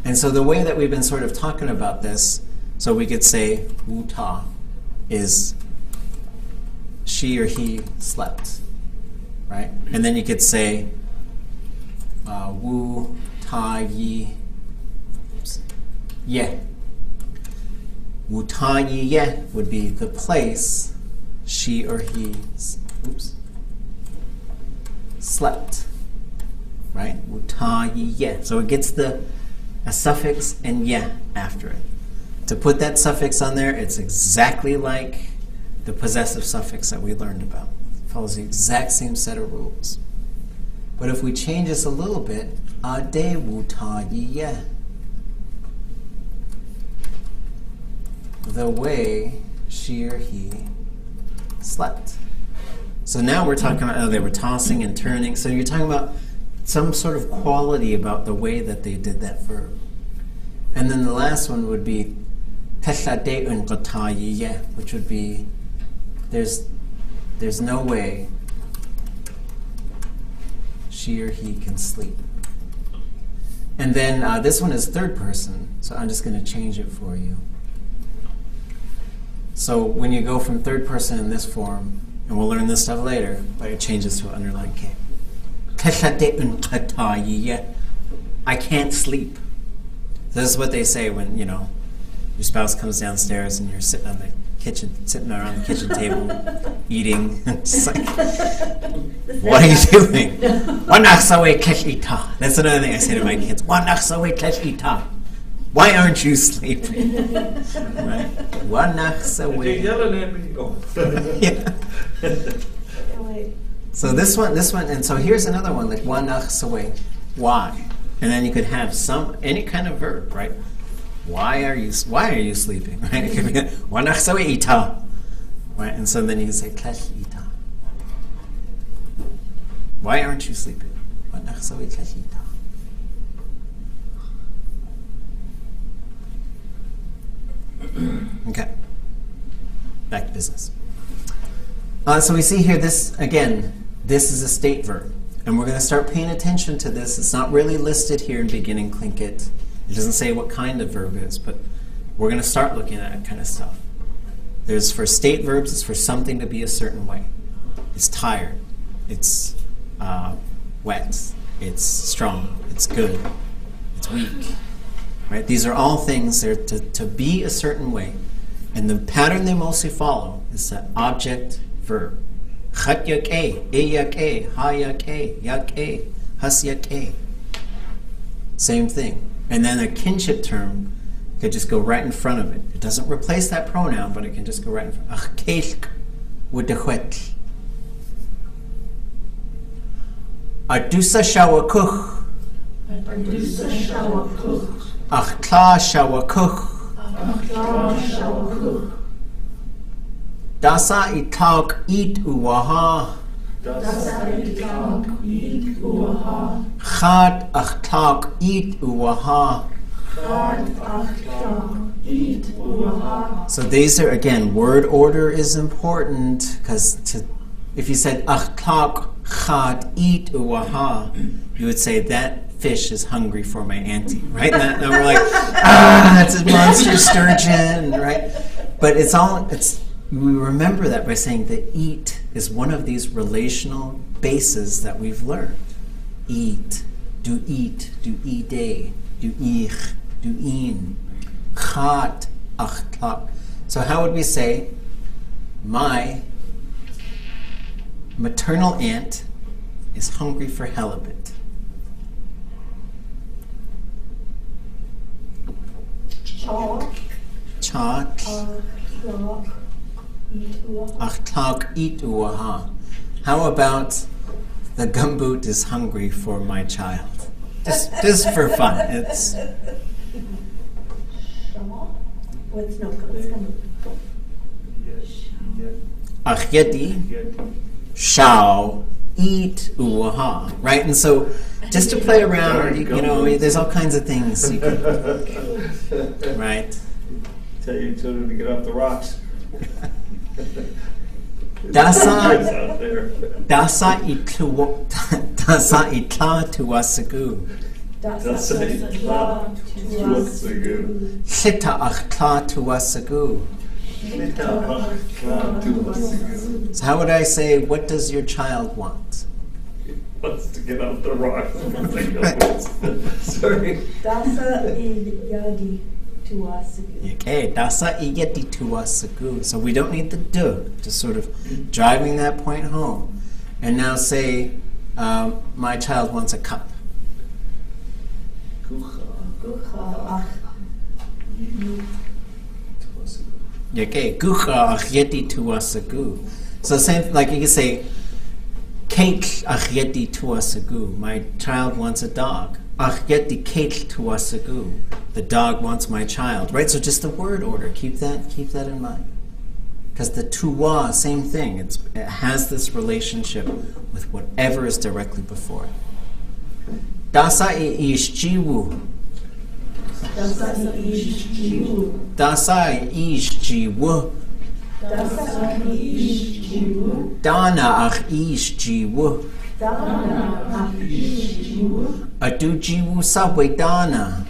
And so the way that we've been sort of talking about this, so we could say wuta is she or he slept. right? And then you could say wu ta yi ye. Wu ta yi ye would be the place she or he slept, right? Wu ta yi ye. So it gets a suffix and ye after it. To put that suffix on there, it's exactly like the possessive suffix that we learned about. It follows the exact same set of rules. But if we change this a little bit, ade wu ta yi ye. The way she or he slept. So now we're talking about, they were tossing and turning. So you're talking about some sort of quality about the way that they did that verb. And then the last one would be which would be there's no way she or he can sleep. And then this one is third person, so I'm just going to change it for you. So when you go from third person in this form, and we'll learn this stuff later, but it changes to underline K. I can't sleep. This is what they say when, your spouse comes downstairs and you're sitting around the kitchen table eating. It's like, what are you doing? That's another thing I say to my kids. Why aren't you sleeping? Right? They're yelling at me. Oh. Yeah. So this one, and so here's another one, like why? And then you could have any kind of verb, right? Why are you sleeping? Right? It could be right? And so then you can say why aren't you sleeping? Okay. Back to business. So we see here this is a state verb. And we're going to start paying attention to this. It's not really listed here in beginning Tlingit. It doesn't say what kind of verb it is, but we're going to start looking at that kind of stuff. There's for state verbs, it's for something to be a certain way. It's tired. It's wet. It's strong. It's good. It's weak. Right? These are all things that are to be a certain way. And the pattern they mostly follow is the object verb. Chat yak e yak ha yak yak has yak. Same thing. And then a kinship term could just go right in front of it. It doesn't replace that pronoun, but it can just go right in front. Ach kelk with the wet. Adusa shawa kuch. Adusa shawa kuch. Ach kla shawa kuch. Ach kla shawa kuch. Dasa italk eat uwaha. Dasa italk eat uwaha. Chad achtalk eat uwaha. Chad achtalk eat uwaha. So these are, again, word order is important, because if you said achtalk chad eat uwaha, you would say that fish is hungry for my auntie, right? And we're like, it's a monster sturgeon, right? But we remember that by saying that eat is one of these relational bases that we've learned. Eat, do ide, do ich, do in, chat, achtak. So how would we say, my maternal aunt is hungry for halibut? Chat. Achtak eat uwaha. How about the gumboot is hungry for my child? Just for fun. It's what's no gumboot? Achyedi shall eat uwaha. Right? And so just to play around, there's all kinds of things you can, right? Tell your children to get off the rocks. Dasa itla tuwasagu. Dasa itla tuwasagu. Chita achtla tuwasagu. Chita achtla tuwasagu. So how would I say, what does your child want? wants to get off the rocks. Sorry. Dasa iyadi tuasagu. Okay, dasa igeti tuasagu. So we don't need the du, just sort of driving that point home. And now say, my child wants a cup. Okay, gucha achyeti tuasagu. So same, like you can say, cake achyeti tuasagu. My child wants a dog. Achyeti cake tuasagu. The dog wants my child. Right? So just the word order. Keep that in mind. Because the tuwa, same thing. It has this relationship with whatever is directly before it. Dasa ish jiwu. Dasa iyishjiwu. Dasa ish jiwu. Dasa iyishjiwu. Dana ach ish jiwu. Dana iyishjiwu. Adu jiwu sawe dana.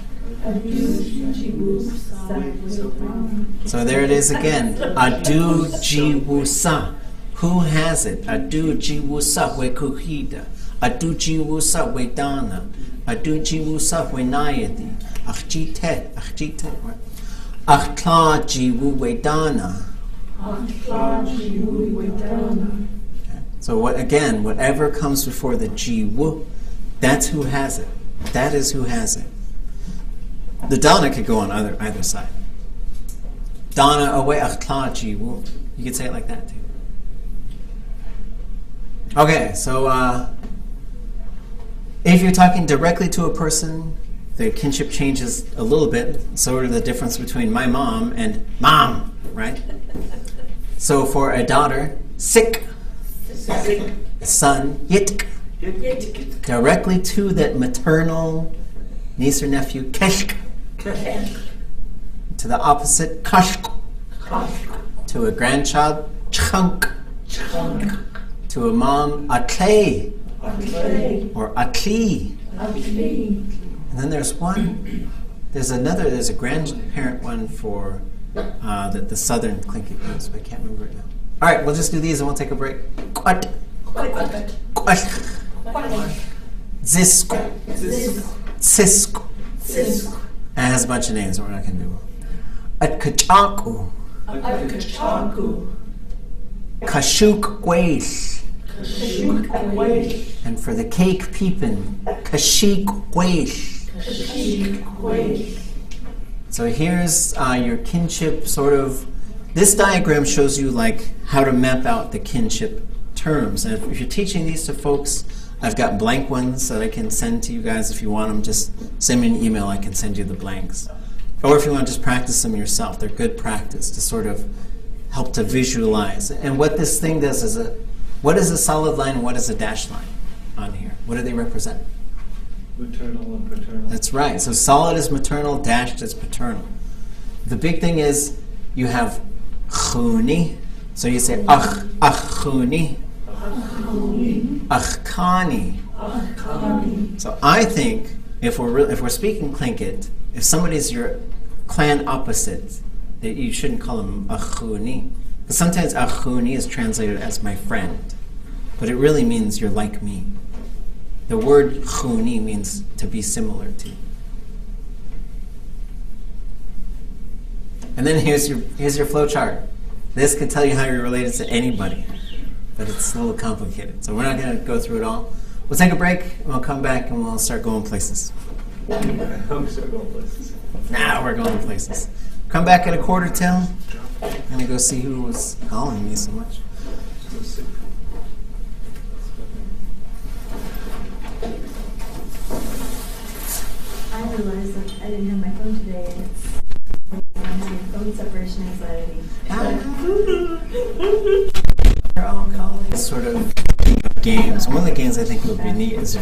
Iyishjiwu sabwedana. So there it is again. Adu jiwu sa. Who has it? Adu jiwu sa we kuhida. Adu jiwu sa we dana. Adu jiwu sa we nayadi. Achjite. Achtla jiwu we dana. So whatever comes before the jiwu, that's who has it. That is who has it. The dana could go on either side. Dana away achtla jiwu. You could say it like that too. Okay, so if you're talking directly to a person, the kinship changes a little bit. Sort of the difference between my mom and mom, right? So for a daughter, sik. Son, yitk. Directly to that maternal niece or nephew, keshk. To the opposite, kashk. To a grandchild, chunk. To a mom, atle. Or akli. And then there's a grandparent one for the southern Tlingit use, but I can't remember it now. All right, we'll just do these and we'll take a break. Quat. Zisk. Sisk. It has a bunch of names, we're not going to do it. Atkachaku. Kashuk Weish. And for the cake peepin', Kashik Weish. So here's your kinship sort of. This diagram shows you like how to map out the kinship terms. And if you're teaching these to folks, I've got blank ones that I can send to you guys if you want them. Just send me an email, I can send you the blanks. Or if you want to just practice them yourself, they're good practice to sort of help to visualize. And what this thing does is what is a solid line and what is a dashed line on here? What do they represent? Maternal and paternal. That's right. So solid is maternal, dashed is paternal. The big thing is you have chuni. So you say achuni, achkani. So I think if we're speaking Tlingit, if somebody's your clan opposite, that you shouldn't call them achuni. Because sometimes achuni is translated as my friend, but it really means you're like me. The word chuni means to be similar to. And then here's your flow chart. This could tell you how you're related to anybody, but it's a little complicated. So we're not going to go through it all. We'll take a break, and we'll come back, and we'll start going places. Start going places. Now we're going places. Come back at a quarter till. I'm going to go see who was calling me so much. I realized that I didn't have my phone today, and I'm having phone separation anxiety. They're all calling. Sort of games. One of the games I think would be neat is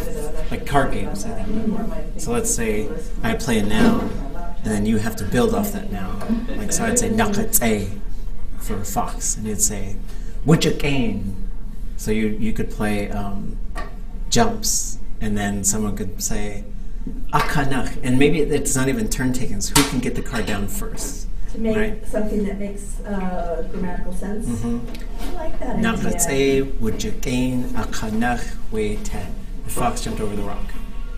like card games. I think. So let's say I play a noun, and then you have to build off that noun. Like so, I'd say nakatse for fox, and you'd say wujakain. So you could play jumps, and then someone could say akanach, and maybe it's not even turn taken. So who can get the card down first? To make right? Something that makes grammatical sense. Mm-hmm. I like that idea. Nakatse wujakain akanach weiten. The fox jumped over the rock.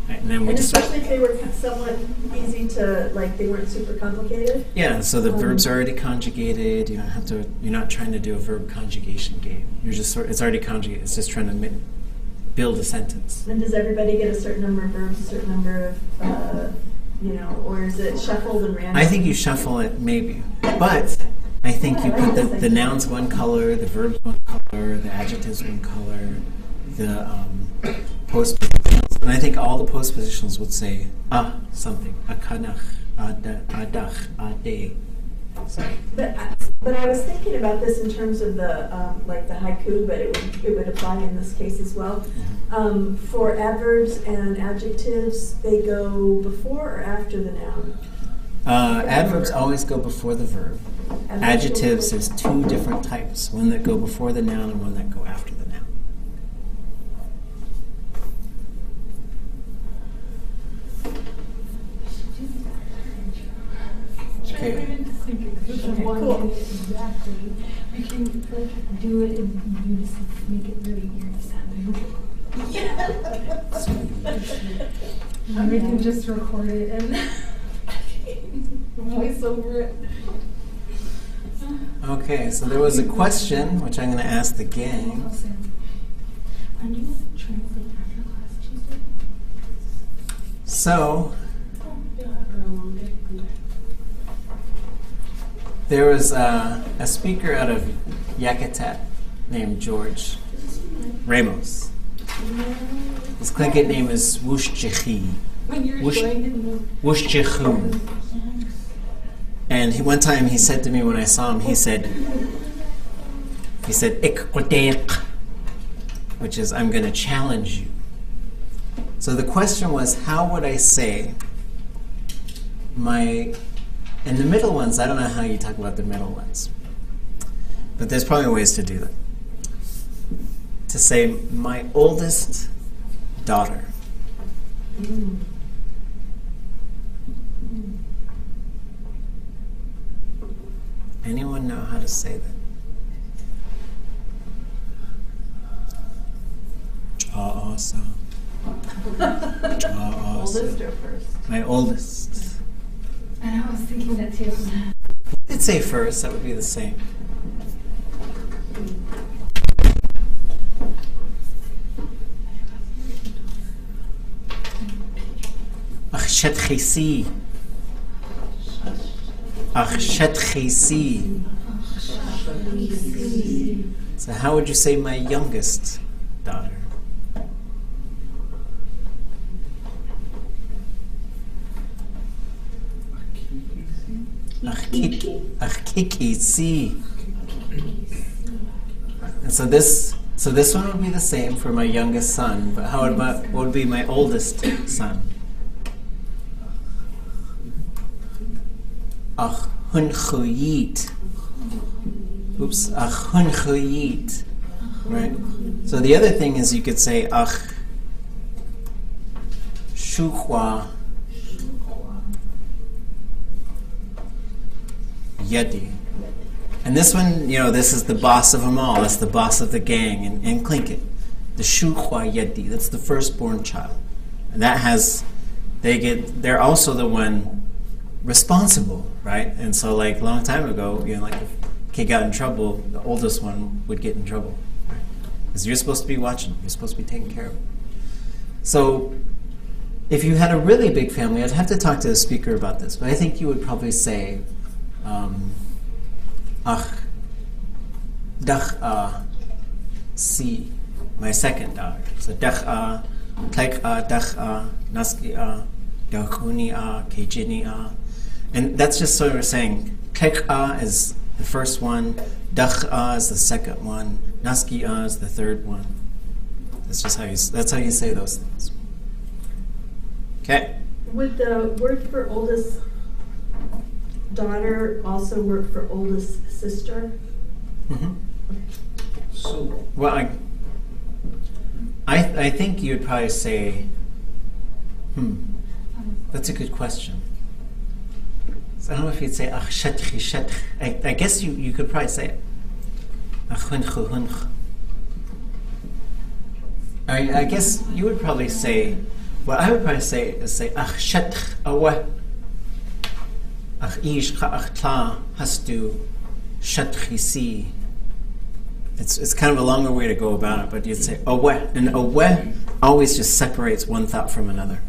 Right, and then we And just especially if they were somewhat easy to, like, they weren't super complicated. yeah. So the verbs are already conjugated. You don't have to. You're not trying to do a verb conjugation game. You're just it's already conjugated. It's just trying to build a sentence. And does everybody get a certain number of verbs, a certain number of, or is it shuffled and random? I think you shuffle it maybe, but I think you put the nouns one color, the verbs one color, the adjectives one color, the postpositions, and I think all the postpositions would say something, akanach, adach, ade. But I was thinking about this in terms of the the haiku, but it would apply in this case as well. For adverbs and adjectives, they go before or after the noun? Adverbs always go before the verb. Adjectives, there's two different types, one that go before the noun and one that go after the noun. Okay. Cool. Exactly. We can do it and you just make it really weird sounding. And we can just record it and voice over it. Okay, so there was a question, which I'm going to ask the gang. When do you translate after class Tuesday? So, there was a speaker out of Yakutat named George Ramos. His Tlingit name is Wushchechi. When you're Wushchechu. And one time he said to me when I saw him, he said, Ik kodeq, which is, I'm going to challenge you. So the question was, how would I say and the middle ones, I don't know how you talk about the middle ones, but there's probably ways to do that. To say, my oldest daughter. Anyone know how to say that? Cha'asa. Oldest or first? My oldest. And I was thinking that too. I'd say first, that would be the same. Achshet chesi. Achshet chesi. So how would you say my youngest daughter? Achkiki si. And so this one would be the same for my youngest son, but how about what would be my oldest son? Ach hun chuyit. Oops, ach hun chuyit. Right? So the other thing is you could say ach shuhwa yedi. And this one, this is the boss of them all. That's the boss of the gang in Tlingit. The shuhwa yedi. That's the firstborn child. And they're also the one responsible, right? And so like a long time ago, like if a kid got in trouble, the oldest one would get in trouble. Right? Because you're supposed to be watching, you're supposed to be taking care of it. So if you had a really big family, I'd have to talk to the speaker about this, but I think you would probably say, ach, dach si, my second daughter. So dach tlek dach naski dachuni kejini and that's just sort of saying tlek is the first one, dach is the second one, naski is the third one. That's just how you say those things. Okay. Would the word for oldest daughter also work for oldest sister? Mm-hmm. So, well, I think you'd probably say, that's a good question. So I don't know if you'd say, ach shetchi shetch. I guess you could probably say it. Ach hunch hunch. I guess you would probably say, what I would probably say is say, ach shatch awa, ach ish cha ach tla hastu shatchisi. It's kind of a longer way to go about it, but you'd say awe, and awe always just separates one thought from another.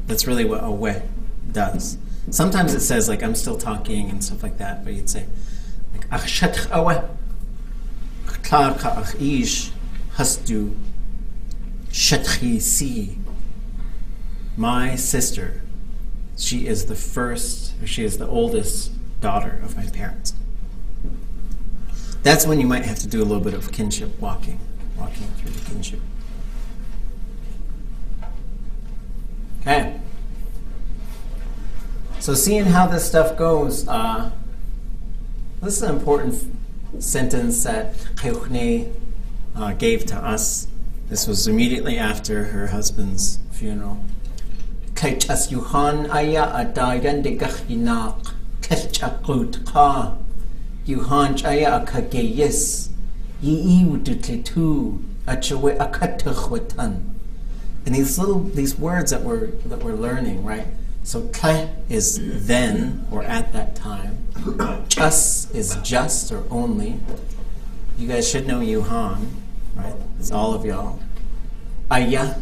That's really what awe does. Sometimes it says like I'm still talking and stuff like that, but you'd say like ach shatch awa, klar ka ach ish hastu shatchisi. My sister, she is the oldest daughter of my parents. That's when you might have to do a little bit of kinship walking through the kinship. Okay. So seeing how this stuff goes, this is an important sentence that Keuchne gave to us. This was immediately after her husband's funeral. Kech as Yuhan aya adayan de gachinak kech akut ka Yuhan aya akageyes yi udutletu achawe akatuchwatan. And these words that we're learning, right? So keh is then or at that time. Chas is just or only. You guys should know Yuhan, right? It's all of y'all. Aya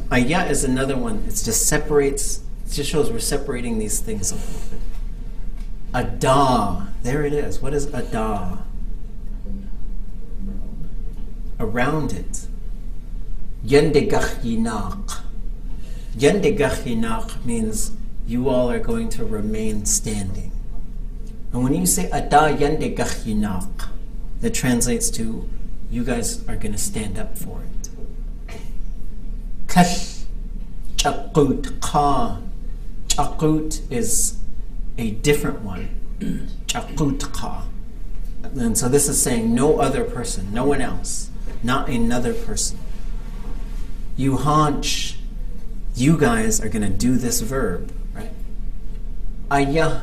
is another one. It just separates. It just shows we're separating these things a little bit. Ada, there it is. What is ada? Around it. Yendegach yinak. Yendegach yinak means you all are going to remain standing. And when you say ada yendegach yinak, that translates to you guys are going to stand up for it. Kash chakut ka. Chakut is a different one. Chakut ka. And so this is saying no other person, no one else, not another person. You hunch, you guys are going to do this verb, right? Aya,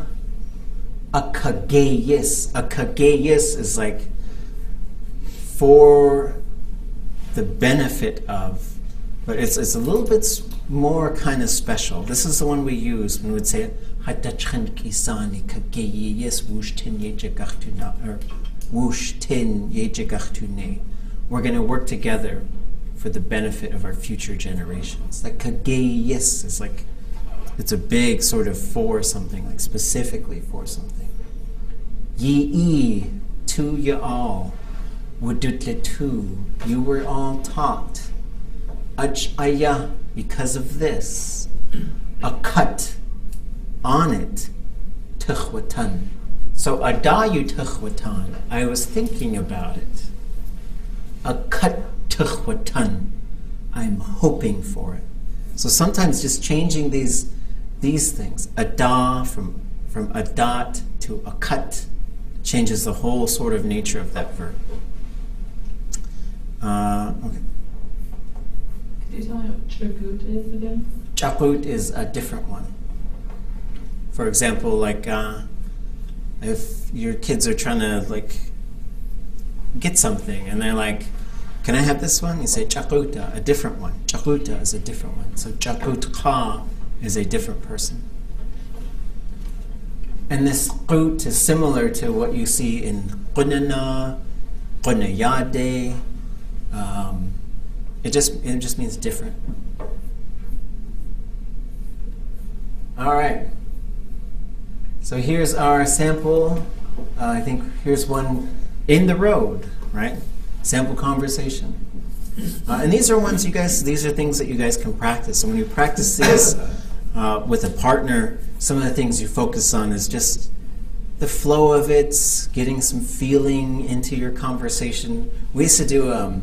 akageyes. Akageyes is like for the benefit of, but it's a little bit more kind of special. This is the one we use when we would say hatachchen kisani kageyes wushtin yejagachtuna or wushtin yejagachtune. We're going to work together for the benefit of our future generations. That kageyes is like, it's a big sort of for something, like specifically for something. Yi to you all. Wudutletu, you were all taught. Ach aya, because of this. Akat, on it. Tuchwatan. So adayu tuchwatan, I was thinking about it. Akat tuchwatan, I'm hoping for it. So sometimes just changing these things, ada from adat to akat, changes the whole sort of nature of that verb. Okay. Could you tell me what chakut is again? Chakut is a different one. For example, like if your kids are trying to like get something and they're like, can I have this one? You say chakuta, a different one. Chakuta is a different one. So chakut ka is a different person. And this qut is similar to what you see in qunana, qunayade. It just means different. All right. So here's our sample. I think here's one in the road, right? Sample conversation. And these are ones these are things that you guys can practice. And when you practice these with a partner, some of the things you focus on is just the flow of it, getting some feeling into your conversation. We used to do, I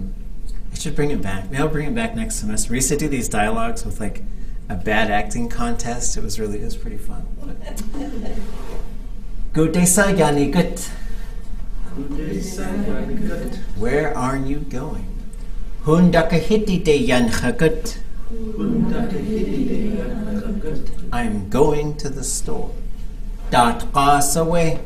should bring it back. Maybe I'll bring it back next semester. We used to do these dialogues with like a bad acting contest. It was pretty fun. Good day, Saigani, good. Where are you going? Hundakahiti de yanchagut. I'm going to the store. Dat away.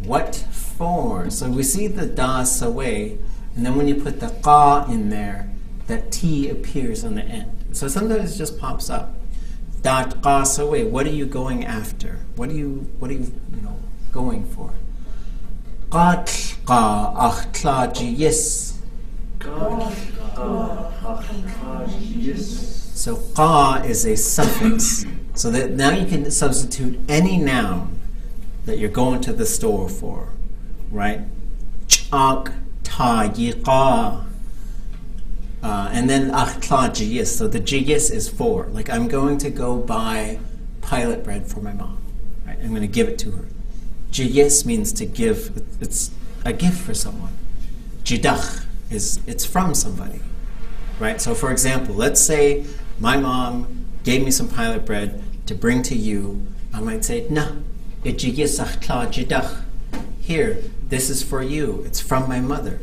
What for? So we see the das away And then when you put the qa in there, that T appears on the end. So sometimes it just pops up. Dat qa sawe, what are you going after? What are you going for? Qat qa akhtla jiyis. So qa is a suffix. So that now you can substitute any noun that you're going to the store for, right? Ch'ak ta yiqa. And then akhtla jiyis. So the jiyis is for. Like, I'm going to go buy pilot bread for my mom. Right? I'm going to give it to her. Jiyis means to give. It's a gift for someone. Jidach it's from somebody. Right? So for example, let's say my mom gave me some pilot bread to bring to you. I might say, nah, jiyis akhtla jidach. Here, this is for you. It's from my mother.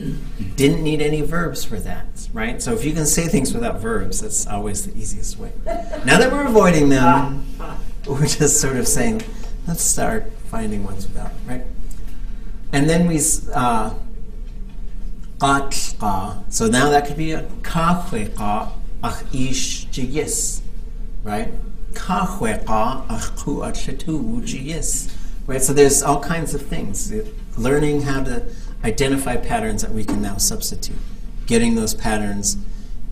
Didn't need any verbs for that, right? So if you can say things without verbs, that's always the easiest way. Now that we're avoiding them, we're just sort of saying, let's start finding ones without, right? And then we qat qa. So now that could be a kahwe qa ach ish jiyis, right? Kahwe qa ach ku atlatu jiyis. Right, so there's all kinds of things. Learning how to identify patterns that we can now substitute. Getting those patterns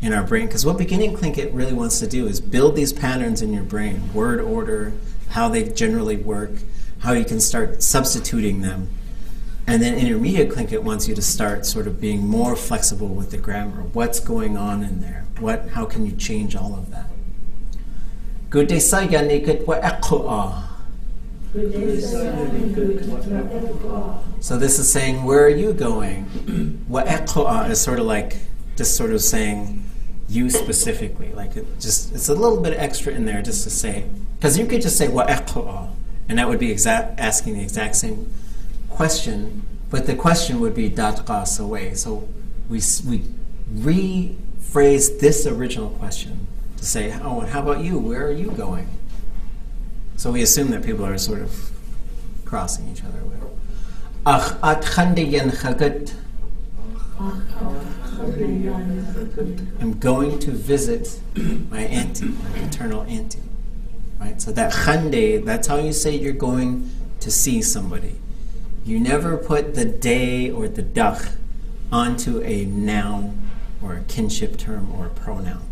in our brain. Because what beginning Tlingit really wants to do is build these patterns in your brain. Word order, how they generally work, how you can start substituting them. And then intermediate Tlingit wants you to start sort of being more flexible with the grammar. What's going on in there? How can you change all of that? So this is saying, where are you going? Wa'eqo'a is sort of like, just sort of saying you specifically. Like it's a little bit extra in there just to say, because you could just say wa'eqo'a, and that would be asking the exact same question, but the question would be dat qa sawe. So we rephrase this original question to say, oh, and how about you? Where are you going? So we assume that people are sort of crossing each other. I'm going to visit my auntie, my paternal auntie. Right? So that khande, that's how you say you're going to see somebody. You never put the day or the dach onto a noun or a kinship term or a pronoun.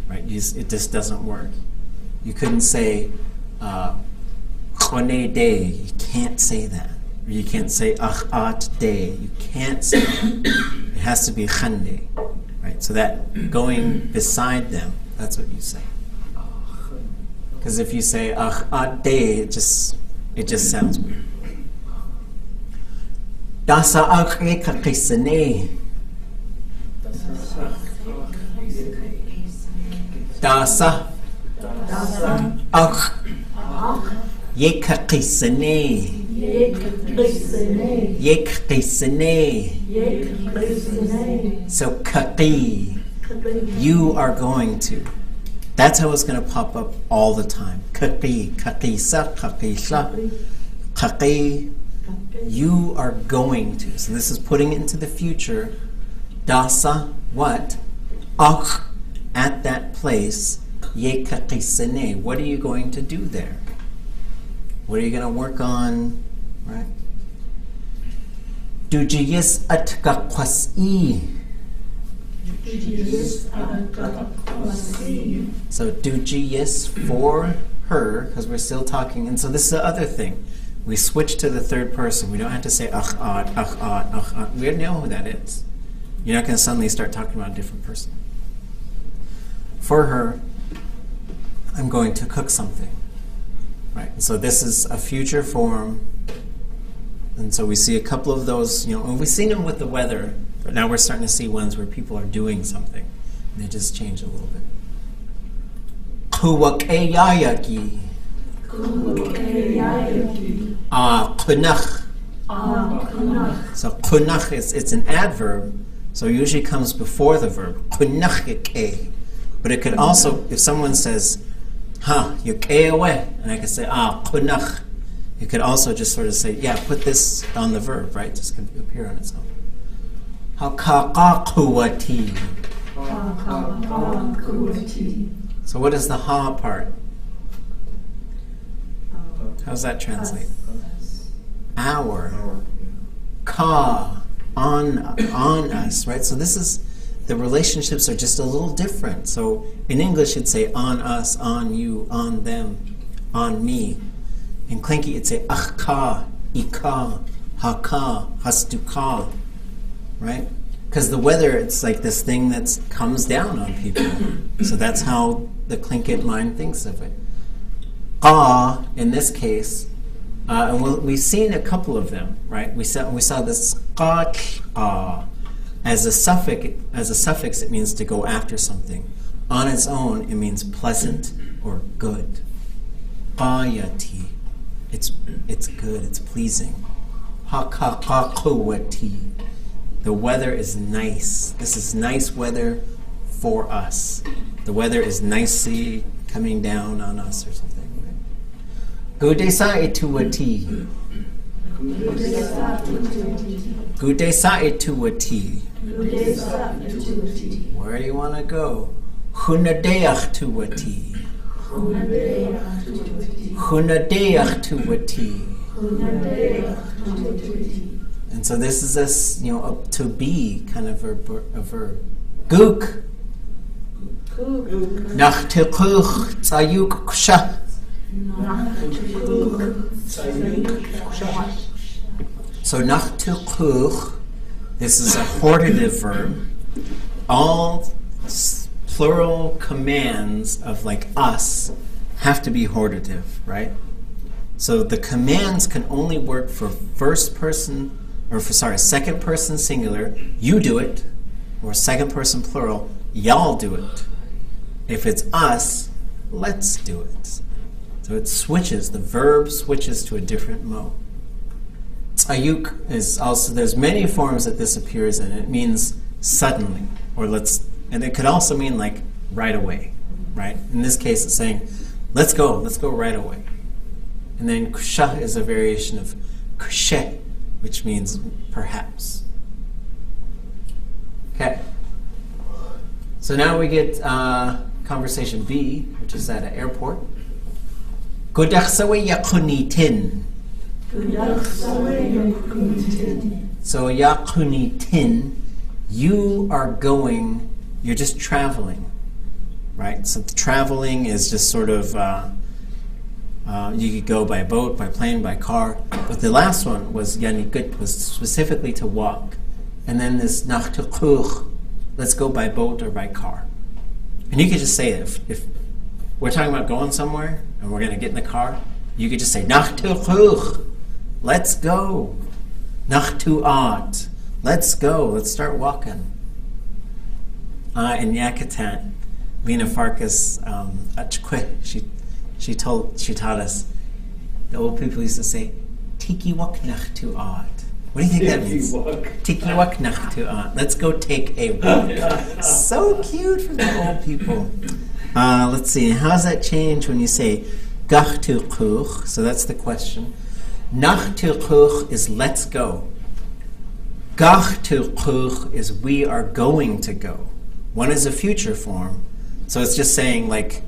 Right? It just doesn't work. You couldn't say Khone day, you can't say that. Or you can't say akhat day, you can't say that. It has to be khande. Right? So that going beside them, that's what you say. Because if you say akhat day, it just sounds weird. Dasa akhe kakisane. Dasa akh Yekaqisane. So kaqi, you are going to. That's how it's going to pop up all the time. Kaqi, qaqisa, qaqisha, qaqi, you are going to. So this is putting it into the future. Dasa, what? Akh, at that place. Yekaqisane, what are you going to do there? What are you going to work on? Right? Dujiyis atqaqwasi. So dujiyis for her, because we're still talking, and so this is the other thing. We switch to the third person. We don't have to say akhat, akhat, akhat. We know who that is. You're not going to suddenly start talking about a different person. For her, I'm going to cook something. Right. So this is a future form. And so we see a couple of those, and we've seen them with the weather, but now we're starting to see ones where people are doing something. And they just change a little bit. Kuwakeyayaki. Kunach. So kunach it's an adverb, so it usually comes before the verb. Kunachike. But it could also, if someone says, away, and I could say, kunach. You could also just sort of say, yeah, put this on the verb, right? Just can appear on its own. Hakaqaquati. So what is the ha part? How does that translate? Our. Ka. On us, right? So this is, the relationships are just a little different. So in English it'd say on us, on you, on them, on me. In Tlingit it'd say achka, ika, haka, hastuka, right? Because the weather, it's like this thing that comes down on people. So that's how the Tlingit mind thinks of it. Ka, in this case, and we've seen a couple of them, right? We saw this qat as a suffix. It means to go after something. On its own, it means pleasant or good. Qayati, it's good, it's pleasing. Hakaqaqawati, the weather is nice. This is nice weather for us. The weather is nicely coming down on us or something. Gudesa ituati. Gudesa ituati. Where do you want to go? Hunadeach tuati. Hunadeach tuati. And so this is this, to be kind of a verb. Guk. Nachtiquch tsayuk ksha. So nachtiquch, this is a hortative verb. All plural commands of like us have to be hortative, right? So the commands can only work for second person singular, you do it, or second person plural, y'all do it. If it's us, let's do it. So it switches, the verb switches to a different mode. Ayuk is also, there's many forms that this appears in. It means suddenly, and it could also mean like right away, right? In this case, it's saying, let's go right away. And then kusha is a variation of kushe, which means perhaps. Okay. So now we get conversation B, which is at an airport. Godachsawe yakunitin. So yakunitin, you are going, you're just traveling, right? So traveling is just sort of, you could go by boat, by plane, by car. But the last one was yanikut, was specifically to walk. And then this nachtukuch, let's go by boat or by car. And you could just say it. If we're talking about going somewhere and we're going to get in the car, you could just say nachtukuch, let's go. Nachtuat, let's go. Let's start walking. In Yakutan, Lena Farkas she taught us. The old people used to say, "Tiki wak nachtuat." What do you think that means? Tiki wak nachtuat. Let's go take a walk. So cute for the old people. Let's see. How does that change when you say gachtukuch? So that's the question. Nachtukuch is let's go. Gachtukuch is we are going to go. One is a future form, so it's just saying like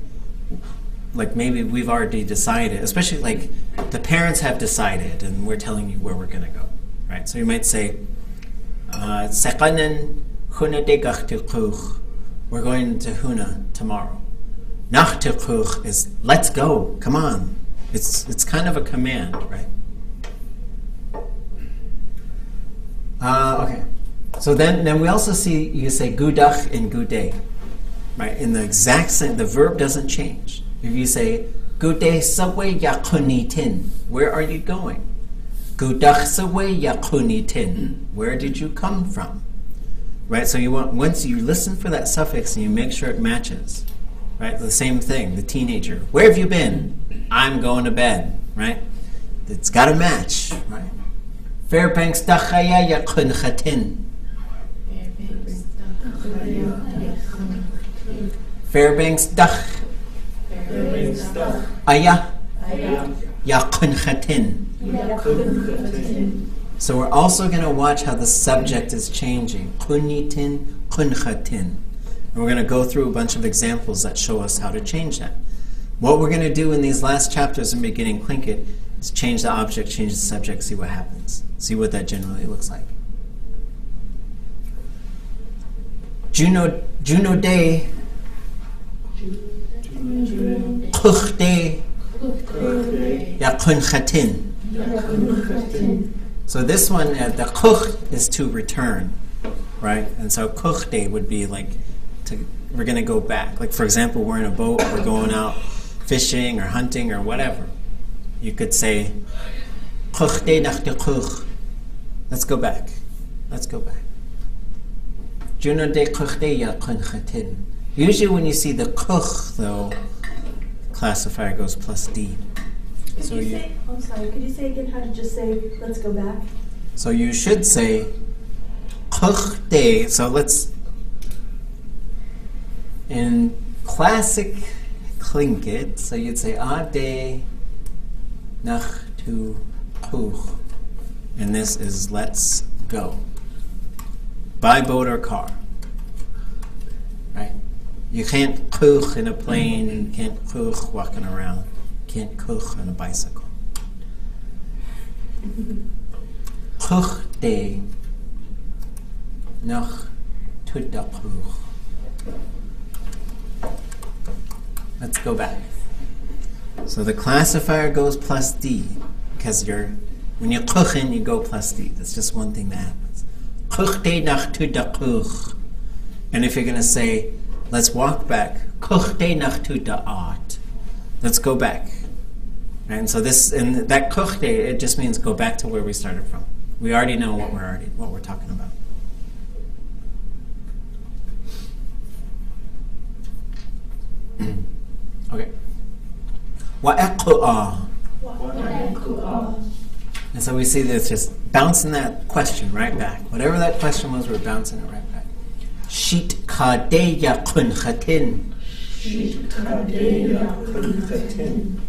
maybe we've already decided, especially like the parents have decided and we're telling you where we're going to go, right? So you might say, Sekanen Huna de Gachtukuch, we're going to Huna tomorrow. Nachtukuch is let's go, come on. It's kind of a command, right? Okay. So then we also see you say gudach and gude, right? In the exact same, the verb doesn't change. If you say gude sawe yakunitin, where are you going? Gudach sawe yakunitin, where did you come from? Right? So once you listen for that suffix and you make sure it matches, right? The same thing, the teenager. Where have you been? I'm going to bed, right? It's got to match, right? Fairbanks dachaya yakunchatin. Fairbanks dach. Aya. Yakunchatin. So we're also going to watch how the subject is changing. Kunnitin, kunchatin. And we're going to go through a bunch of examples that show us how to change that. What we're going to do in these last chapters in beginning Tlingit is change the object, change the subject, see what happens. See what that generally looks like. Juno day, kuch day, ya kunchatin. So this one, the kuch is to return, right? And so kuch day would be like, we're going to go back. Like for example, we're in a boat, we're going out fishing or hunting or whatever. You could say, kuch day nach de kuch. Let's go back. Let's go back. Juno de kuch day ya kunchatin. Usually when you see the kuch, though, classifier goes plus D. Could you say, I'm sorry, could you say again how to just say, let's go back? So you should say, kuch day. So let's, in classic Tlingit, so you'd say, ade nach tu kuch. And this is let's go. By boat or car. Right? You can't kuch in a plane, and you can't kuch walking around. You can't kuch on a bicycle. Kuch de nach tu da kuch. Let's go back. So the classifier goes plus D, because when you're kuchin, you go plus D. That's just one thing that happens. Kuch de nach tu da kuch. And if you're going to say, let's walk back, kuch de nach tu da art. Let's go back. And so that kuch de, it just means go back to where we started from. We already know what we're talking about. Okay. Wa'eq'a. And so we see this just bouncing that question right back. Whatever that question was, we're bouncing it right back. Shit kadeya kunchatin. Shit kadeya kunchatin.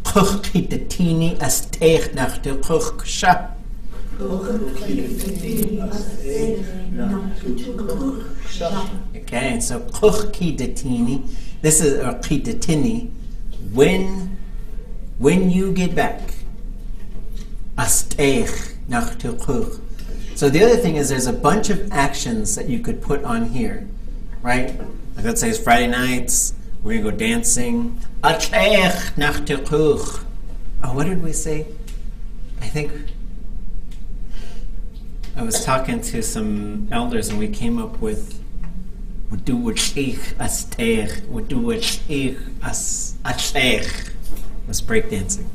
Kuch kitatini asteich nach de kuch ksha. Okay, so kuch kitatini. This is kitatini. When you get back. Asteich nach de kuch. So the other thing is there's a bunch of actions that you could put on here, right? Like let's say it's Friday nights, we're going to go dancing. Asteich nach de kuch. Oh, what did we say? I think I was talking to some elders and we came up with Wuduwachich asteich, Wuduwachich asteich. Was breakdancing.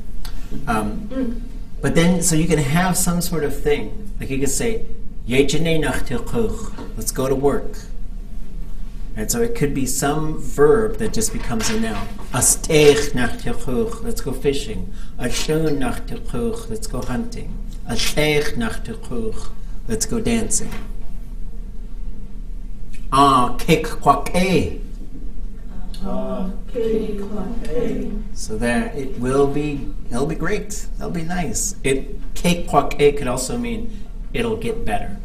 But then, so you can have some sort of thing. Like you could say, let's go to work. Right, so it could be some verb that just becomes a noun. Let's go fishing. Let's go hunting. Let's go dancing. So there, it'll be great. It'll be nice. Cake could also mean it'll get better.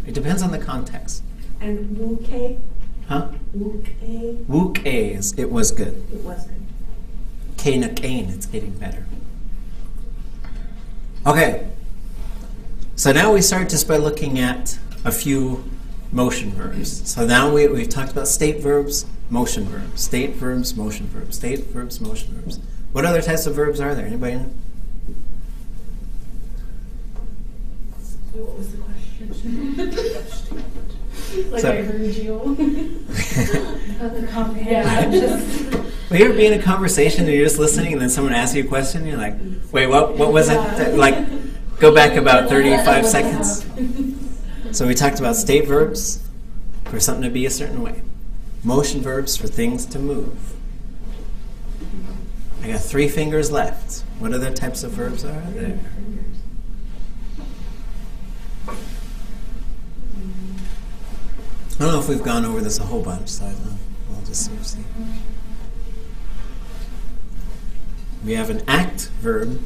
It depends on the context. And wuke? Huh? Wuke? Wuke is it was good. It was good. Kain, it's getting better. Okay. So now we start just by looking at a few motion verbs. So now we've talked about state verbs, motion verbs. State verbs, motion verbs. State verbs, motion verbs. What other types of verbs are there? Anybody know? What was the question? Like So- I heard you. The comprehend. Well, you ever be in a conversation and you're just listening and then someone asks you a question and you're like, wait, what was it? Like, go back about 35 seconds. So we talked about state verbs for something to be a certain way. Motion verbs for things to move. I got 3 fingers left. What other types of verbs are there? I don't know if we've gone over this a whole bunch, so I don't know. We'll just sort of see. We have an act verb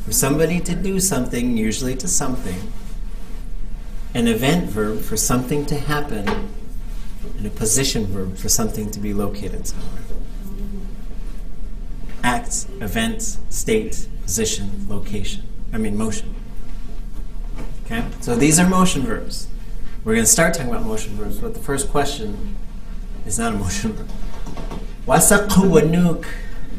For somebody to do something, usually to something. An event verb for something to happen. And a position verb for something to be located somewhere. Acts, events, state, position, location. Motion. Okay? So these are motion verbs. We're going to start talking about motion verbs, but the first question is not a motion verb. Wasakuwanuk.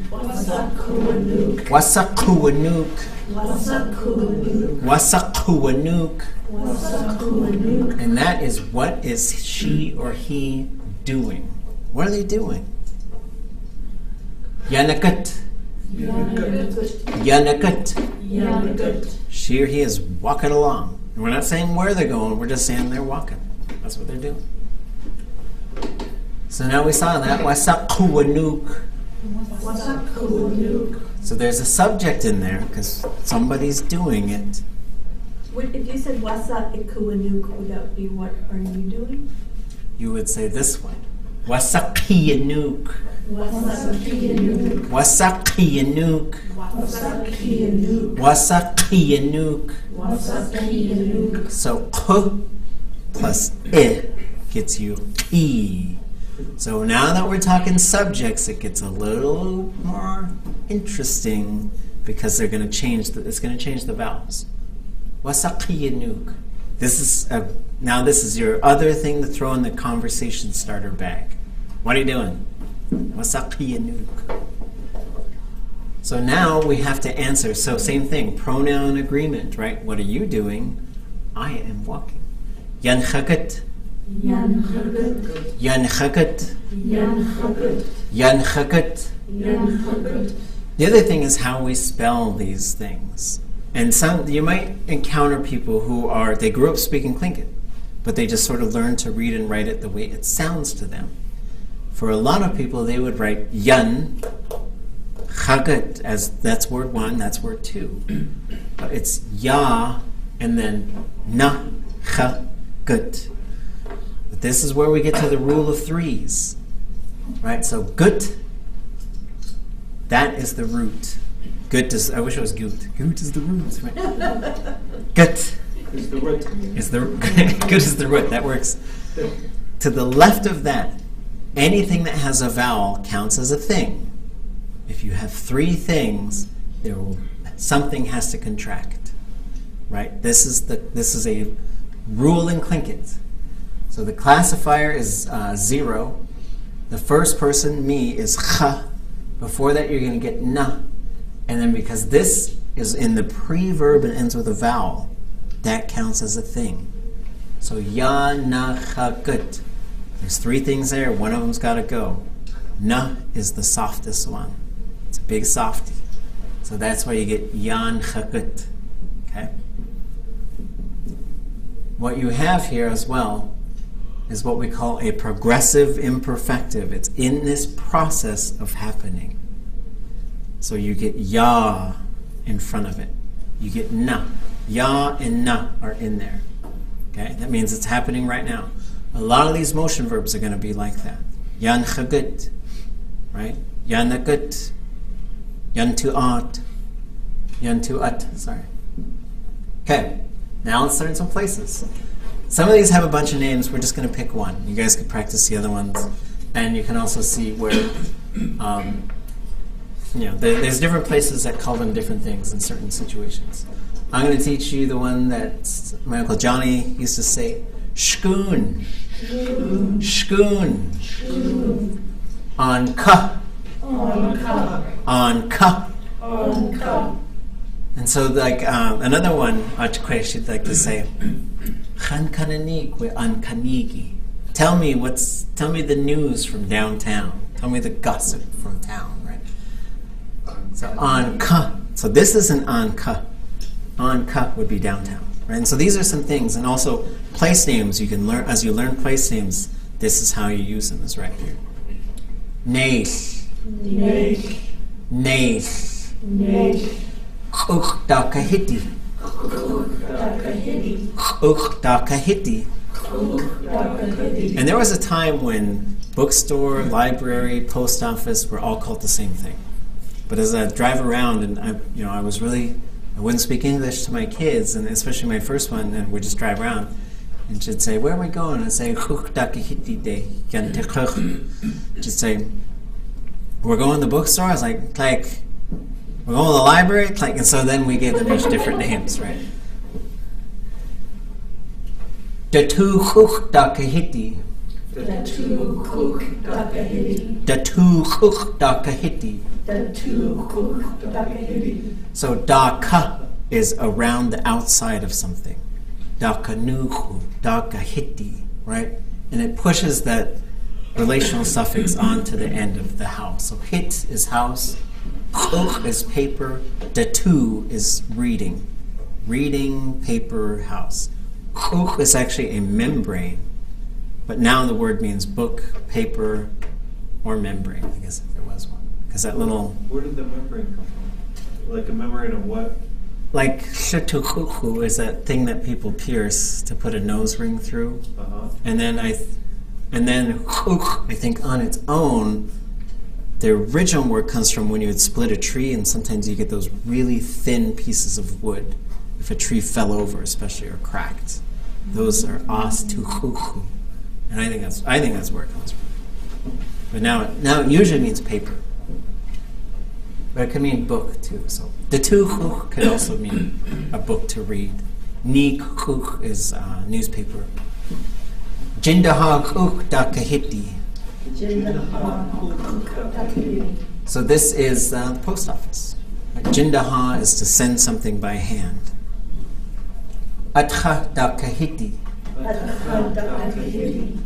Wasakuwanuk. Wasakuwanuk. Wasakuwanuk. Wasakuwanuk. Wasakuwanuk. And that is, what is she or he doing? What are they doing? Yanakat. Yanakat. Yanakat. She or he is walking along. And we're not saying where they're going, we're just saying they're walking. That's what they're doing. So now we saw that. Wasakuwanuk. Wasakuwanuk. So there's a subject in there because somebody's doing it. If you said wasakuwanuk, would that be what are you doing? You would say this way. Wasakiyanuk. Wasakiyanuk. Wasakiyanuk. Wasakiyanuk. Wasakiyanuk. Wasakiyanuk. So k plus I gets you ki. So now that we're talking subjects, it gets a little more interesting because they're going to change. It's going to change the vowels. Wasakiyanuk. Now this is your other thing to throw in the conversation starter bag. What are you doing? Wasakiyanuk. So now we have to answer. So same thing, pronoun agreement, right? What are you doing? I am walking. Yanchakat. Yanchakat. Yanchakat. Yanchakat. Yanchakat. Yanchakat. The other thing is how we spell these things. And you might encounter people who they grew up speaking Tlingit, but they just sort of learned to read and write it the way it sounds to them. For a lot of people, they would write yan, chagat, as that's word 1, that's word 2. But it's ya, and then na, chagat. But this is where we get to the rule of 3s. Right? So gut, that is the root. Gut is, I wish it was gut. Gut is the root. Right? Gut Is the root. gut is the root. That works. To the left of that, anything that has a vowel counts as a thing. If you have 3 things, something has to contract. Right? This is a rule in Tlingit. So the classifier is 0. The first person, me, is cha. Before that, you're going to get na. And then because this is in the pre-verb and ends with a vowel, that counts as a thing. So ya, na, cha, gut. There's 3 things there. One of them's got to go. Na is the softest one. It's a big softie. So that's why you get yan, cha, gut. Okay? What you have here as well is what we call a progressive imperfective. It's in this process of happening. So you get ya in front of it. You get na. Ya and na are in there. Okay? That means it's happening right now. A lot of these motion verbs are going to be like that. Yan chagut, right? Yan nagut, yan tu'at, yan tu'at, sorry. Okay, now let's learn some places. Some of these have a bunch of names. We're just going to pick one. You guys can practice the other ones. And you can also see where, there's different places that call them different things in certain situations. I'm going to teach you the one that my Uncle Johnny used to say, shkoon. Shkoon. Shkoon. On ka. On ka. On ka. On ka. And so, like, another one, she'd like to say, Chan kananig we an kanigi. Tell me the news from downtown. Tell me the gossip from town, right? So on ka. So this is an on ka. On ka would be downtown, right? And so these are some things, and also place names. You can learn as you learn place names. This is how you use them. Is right here. Neish. Neish. Neish. Neish. Ukdakahiti. Ukdakahiti. And there was a time when bookstore, library, post office were all called the same thing. But as I drive around, and I was really I wouldn't speak English to my kids, and especially my first one, and we'd just drive around. And she'd say, "Where are we going?" I'd say, she'd say, "We're going to the bookstore." I was like, "We're going to the library?" And so then we gave them each different names, right? Datu chuk dakahiti. Datu kuk dakahiti. Datu chuk dakahiti. Datu kuk dakahiti. So daka is around the outside of something. Dakanuhu, dakahiti, right? And it pushes that relational suffix onto the end of the house. So hit is house, chuk is paper, datu is reading. Reading, paper, house. Chuk is actually a membrane, but now the word means book, paper, or membrane, I guess if there was one. Because that little... Where did the membrane come from? Like a membrane of what? Like shetukuku is that thing that people pierce to put a nose ring through. Uh-huh. And then huk, I think on its own, the original word comes from when you would split a tree, and sometimes you get those really thin pieces of wood if a tree fell over, especially, or cracked. Those are as to huku. And I think that's where it comes from. But now it usually means paper. But it could mean book too. So the tu huk could also mean a book to read. Ni huk is newspaper. Jindaha huk dakahiti. So this is the post office. Jindaha is to send something by hand. Atcha dakahiti.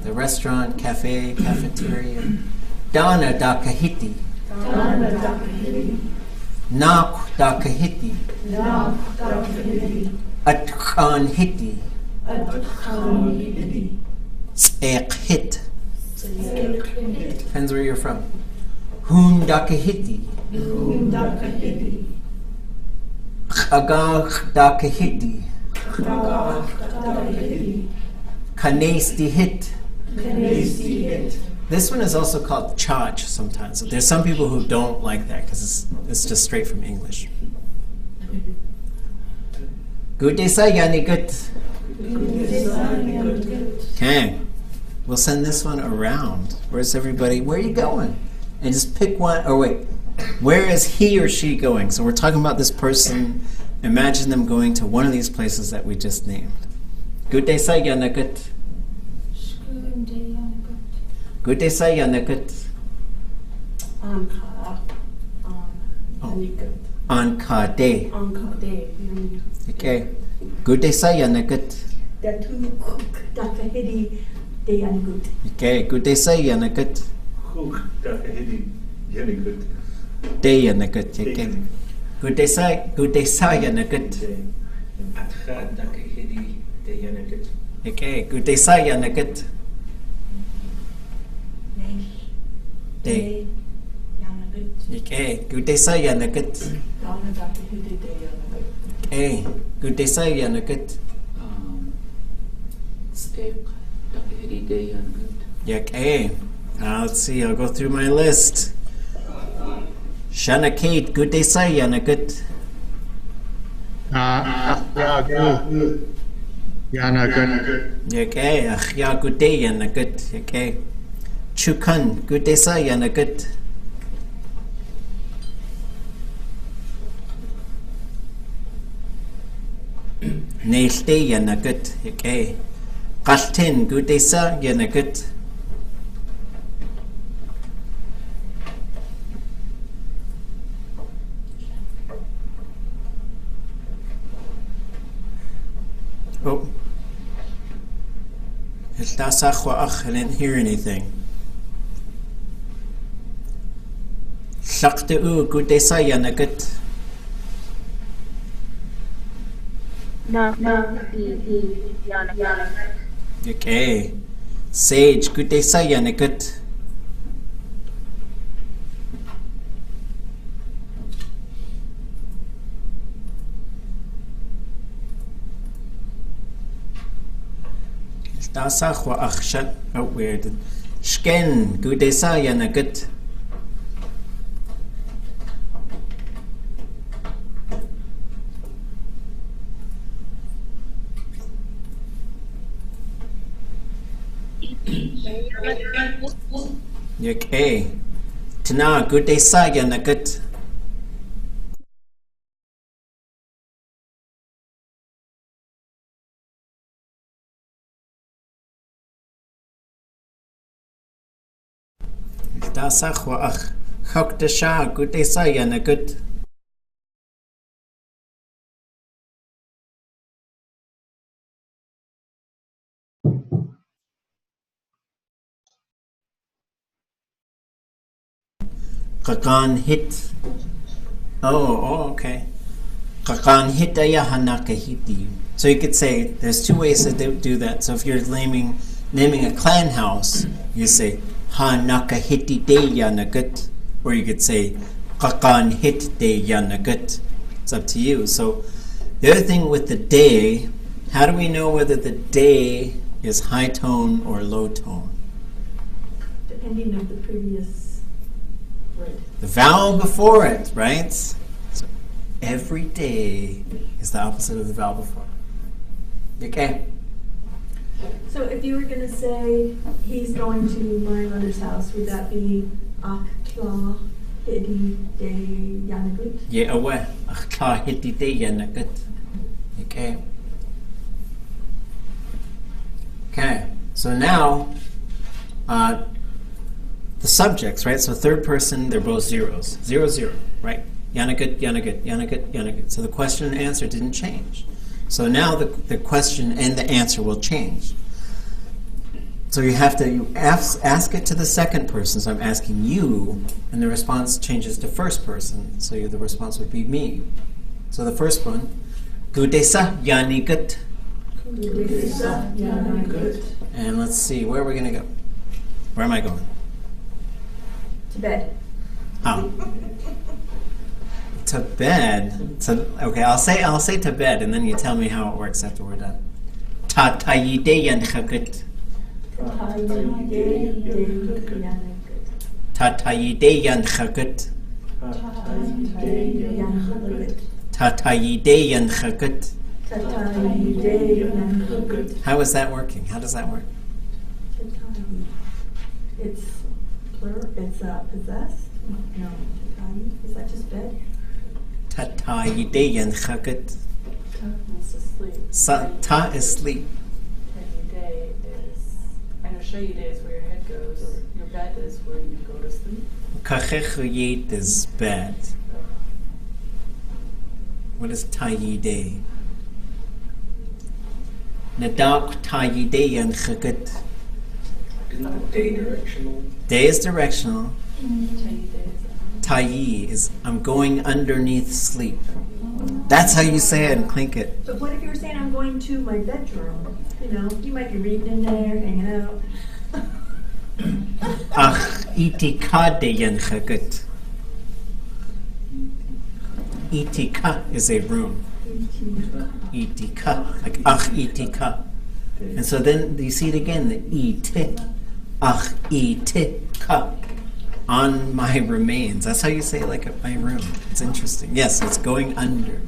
The restaurant, cafe, cafeteria. Dana dakahiti. Nak dakahiti. Atkan hiti. Spek hit. Depends where you're from. Hun dakahiti. Agag dakahiti. Kanesti hit. This one is also called chach sometimes. So there's some people who don't like that because it's just straight from English. Good day, sayani good. Okay. We'll send this one around. Where's everybody? Where are you going? And just pick one. Oh, wait. Where is he or she going? So we're talking about this person. Imagine them going to one of these places that we just named. Good day, sayana good. Good day, sayana good. Anka day. Okay. Good day, sayana good. Datu kuk dakahiti dayangut. Okay. Good day, sayana good. Huk dakahiti yanakut. Day and good. Okay. Good day, sayana good. Atcha dakahiti dayanakut. Okay. Good day, sayana good. Day. Okay. Good day, sayana good. Okay. Good day, sayana good. Okay. Let's see. I'll go through my list. Shana Kate. Good day, sayana good. Okay. Achya. Good day, yana good. Okay. Chukan. Good day, sayana good. Neelte yana good. Okay. Qaltin. Good day, yana good. Oh. I didn't hear anything. Shaqta'u. Good day, yana good. Okay. Sage. Good day, yana good. Oh, weird. Shken. Good day, yana good. Okay. Tana good day sa yanagut. Da sachwa ach chok de sha good day sa yanagut. Kakan hit. Oh, okay. Kakan hitaya hanaka hiti. So you could say there's two ways to do that. So if you're naming a clan house, you say hanaka hiti de yanagut, or you could say kakan hit de yanagut. It's up to you. So the other thing with the day, how do we know whether the day is high tone or low tone? Depending on the previous word. The vowel before it, right? So every day is the opposite of the vowel before. Okay. So if you were going to say he's going to my mother's house, would that be akla hidi de yanagut? Yeah, away. Akla hiti de yanagut. Okay. Okay. So now, the subjects, right? So third person, they're both zeros. 0, 0, right? Yanagut, yanagut, yanagut, yanagut. So the question and answer didn't change. So now the question and the answer will change. So you have to ask it to the second person. So I'm asking you, and the response changes to first person. So the response would be me. So the first one, Gudesa yanigut. Gudesa yanagut. And let's see, where are we going to go? Where am I going? To bed. Oh. To bed. Okay, I'll say to bed, and then you tell me how it works after we're done. Ta tayide yanchagut. Ta tayide yanchagut. Ta tayide yanchagut. How is that working? How does that work? It's plural. It's possessed. No. Is that just bed? Ta tayide yanchagut. It's asleep. Ta is sleep. Day is, I know shayide is where your head goes, or your bed is where you go to sleep. Kachechuyet is bed. What is tayide? Nadak tayide yanchagut. Isn't day directional? Day is directional. Shayide is Tayi is I'm going underneath sleep. That's how you say it in Tlingit. But what if you were saying I'm going to my bedroom? You know, you might be reading in there, hanging out. Ach itika de yanchagut. Itika is a room. Itika, like ach itika. And so then you see it again, the ite. Ach itika. On my remains. That's how you say it, like at my room. It's interesting. Yes, it's going under.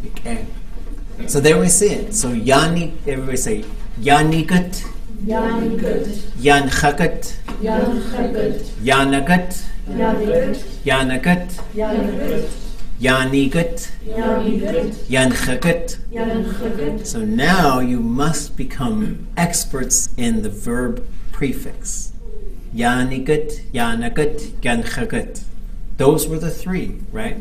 Okay. So there we see it. So yani, everybody say yanigut, Yanagut. yanchagut, Yanagut. yanagut, Yanagut. yanagut, Yanagut. yanigut, Yanagut. yanchagut. Yanagut. So now you must become experts in the verb prefix. Yanigut, yanagut, yanchagut. Those were the three, right?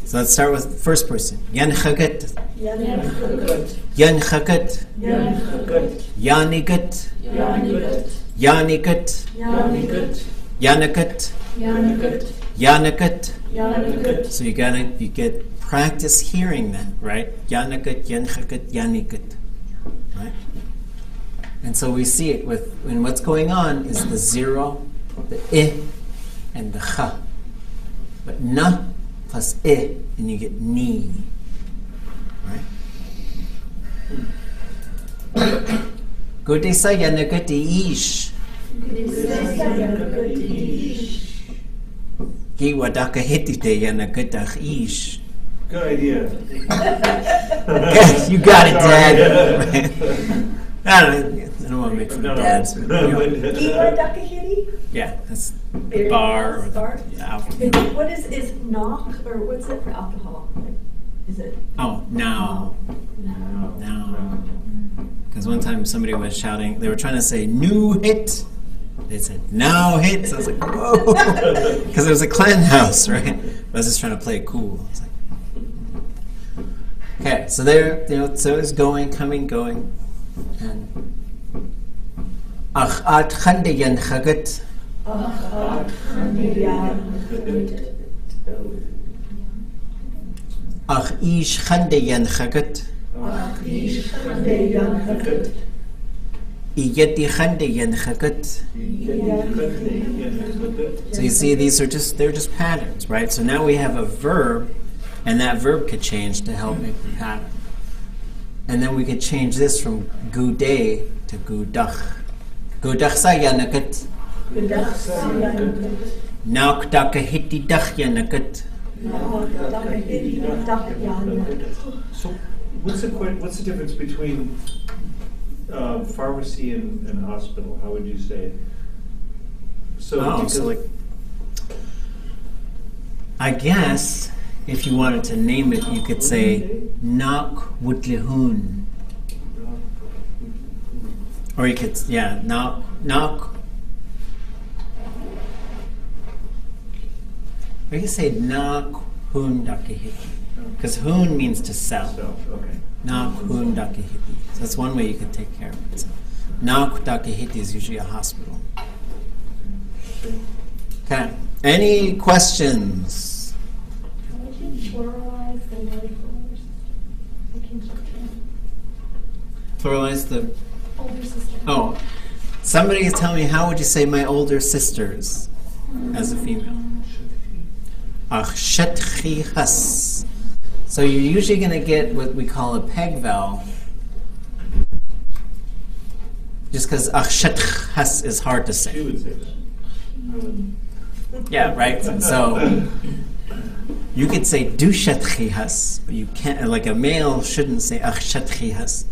So let's start with the first person. Yanchagut, Yanagut. yanchagut, Yanagut. yanigut, Yanagut. yanigut, Yanagut. yanagut, Yanagut. yanagut. Yanagut. So you get practice hearing that, right? Yanagut, yanchagut, yanigut, right? And so we see it and what's going on is the 0, the I, and the cha. But na plus I, and you get ni. Right? Gudesa yanagut ish. Gi wadaka hitite yanagut ish. Good idea. Okay, you got it, Dad. Right? I don't don't want to make fun of No. dads. But, you know, Iwa Dakahiri? yeah, that's the bar or the Bar? alcohol. What is knock, or what's it for alcohol? Is it? Oh, now. Because one time somebody was shouting, they were trying to say new hit. They said now hit. So I was like, whoa. Because it was a clan house, right? I was just trying to play it cool. I was like, okay, so there, so it's going, coming, going. And Ach at khandayan khagat. Ach ish khandayan khagat. Iyati khandayan khagat. So you see, they're just patterns, right? So now we have a verb, and that verb could change to help make the pattern. And then we could change this from guday to gudach. Gudach sa yanakat. Nauk dakahiti dach yanakat. So what's the difference between pharmacy and hospital? How would you say it? So like, I guess if you wanted to name it, you could say Nak Wutlihun. Or you could, Nak. Or you could say Nak Hun Dakahiti. Because Hun means to sell. Okay. Nak Hun Dakahiti. So that's one way you could take care of it. So, Nak Dakahiti is usually a hospital. Okay. Any questions? How would you pluralize the word older sister? The kinship term. Pluralize the... Older sister. Oh. Somebody is telling me, how would you say my older sisters as a female? Ach shetchi has. So you're usually going to get what we call a peg vowel. Just because ach shetch has is hard to She say. would say that. Yeah, right? So you could say du shetchi has, but you can't, like a male shouldn't say ach shetchi has.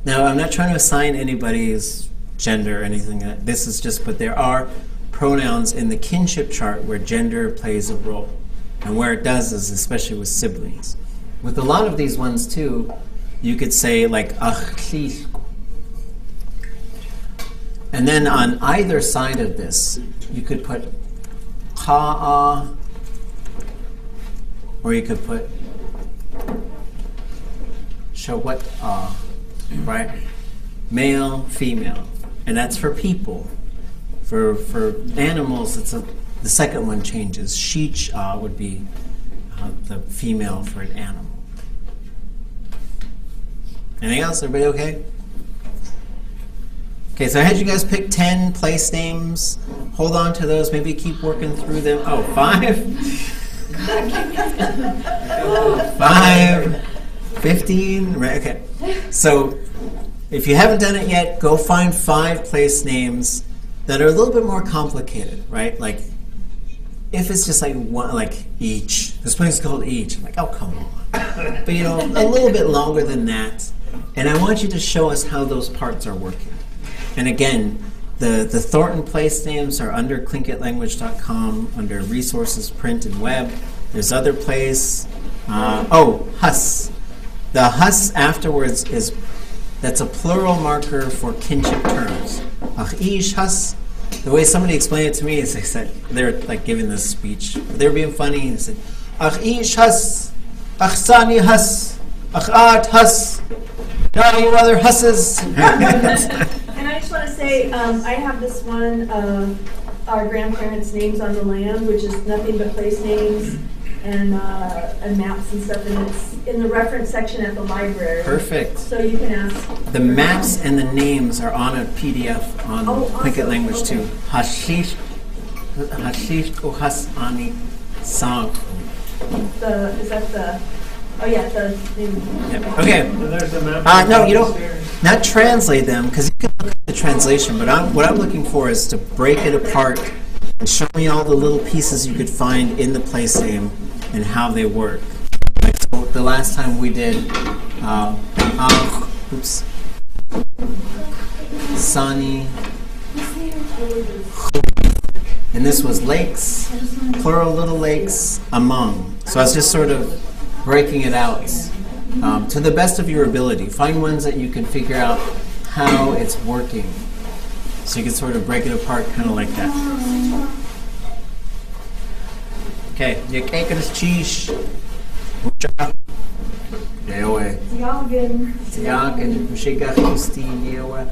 Now, I'm not trying to assign anybody's gender or anything. This is just, but there are pronouns in the kinship chart where gender plays a role. And where it does is especially with siblings. With a lot of these ones too, you could say like achli. And then on either side of this, you could put ka'a, or you could put shawat'a, right? Male, female. And that's for people. For animals, the second one changes. Sheech'a would be the female for an animal. Anything else? Everybody okay? Okay, so I had you guys pick 10 place names. Hold on to those. Maybe keep working through them. Oh, 5? 5? 15? Right, okay. So if you haven't done it yet, go find 5 place names that are a little bit more complicated, right? Like, if it's just like one, like each. This place is called each. I'm like, oh, come on. But a little bit longer than that. And I want you to show us how those parts are working. And again, the Thornton place names are under tlingitlanguage.com, under resources, print, and web. There's other place. Hus. The hus afterwards that's a plural marker for kinship terms. Ach ish hus. The way somebody explained it to me is they're like giving this speech. They were being funny and said, Ach ish hus, ach sani hus, ach at hus, now you other husses. And I just want to say, I have this one of our grandparents' names on the land, which is nothing but place names and maps and stuff, and it's in the reference section at the library. Perfect. So you can ask. The maps and the names are on a PDF on Tlingit Language okay. too. Hashish uhas ani sang. Is that the? Oh yeah, the. Yep. Okay. And there's a map. No, you don't. Not translate them because you can look at the translation. But what I'm looking for is to break it apart and show me all the little pieces you could find in the place name and how they work. Like, so the last time we did, oops. Sani. And this was lakes, plural little lakes, among. So I was just sort of breaking it out to the best of your ability. Find ones that you can figure out how it's working. So you can sort of break it apart kind of like that. Okay, you kijken is cheese. Eeuwen. Jagen. Ja, en misschien gaat het die nieuwe.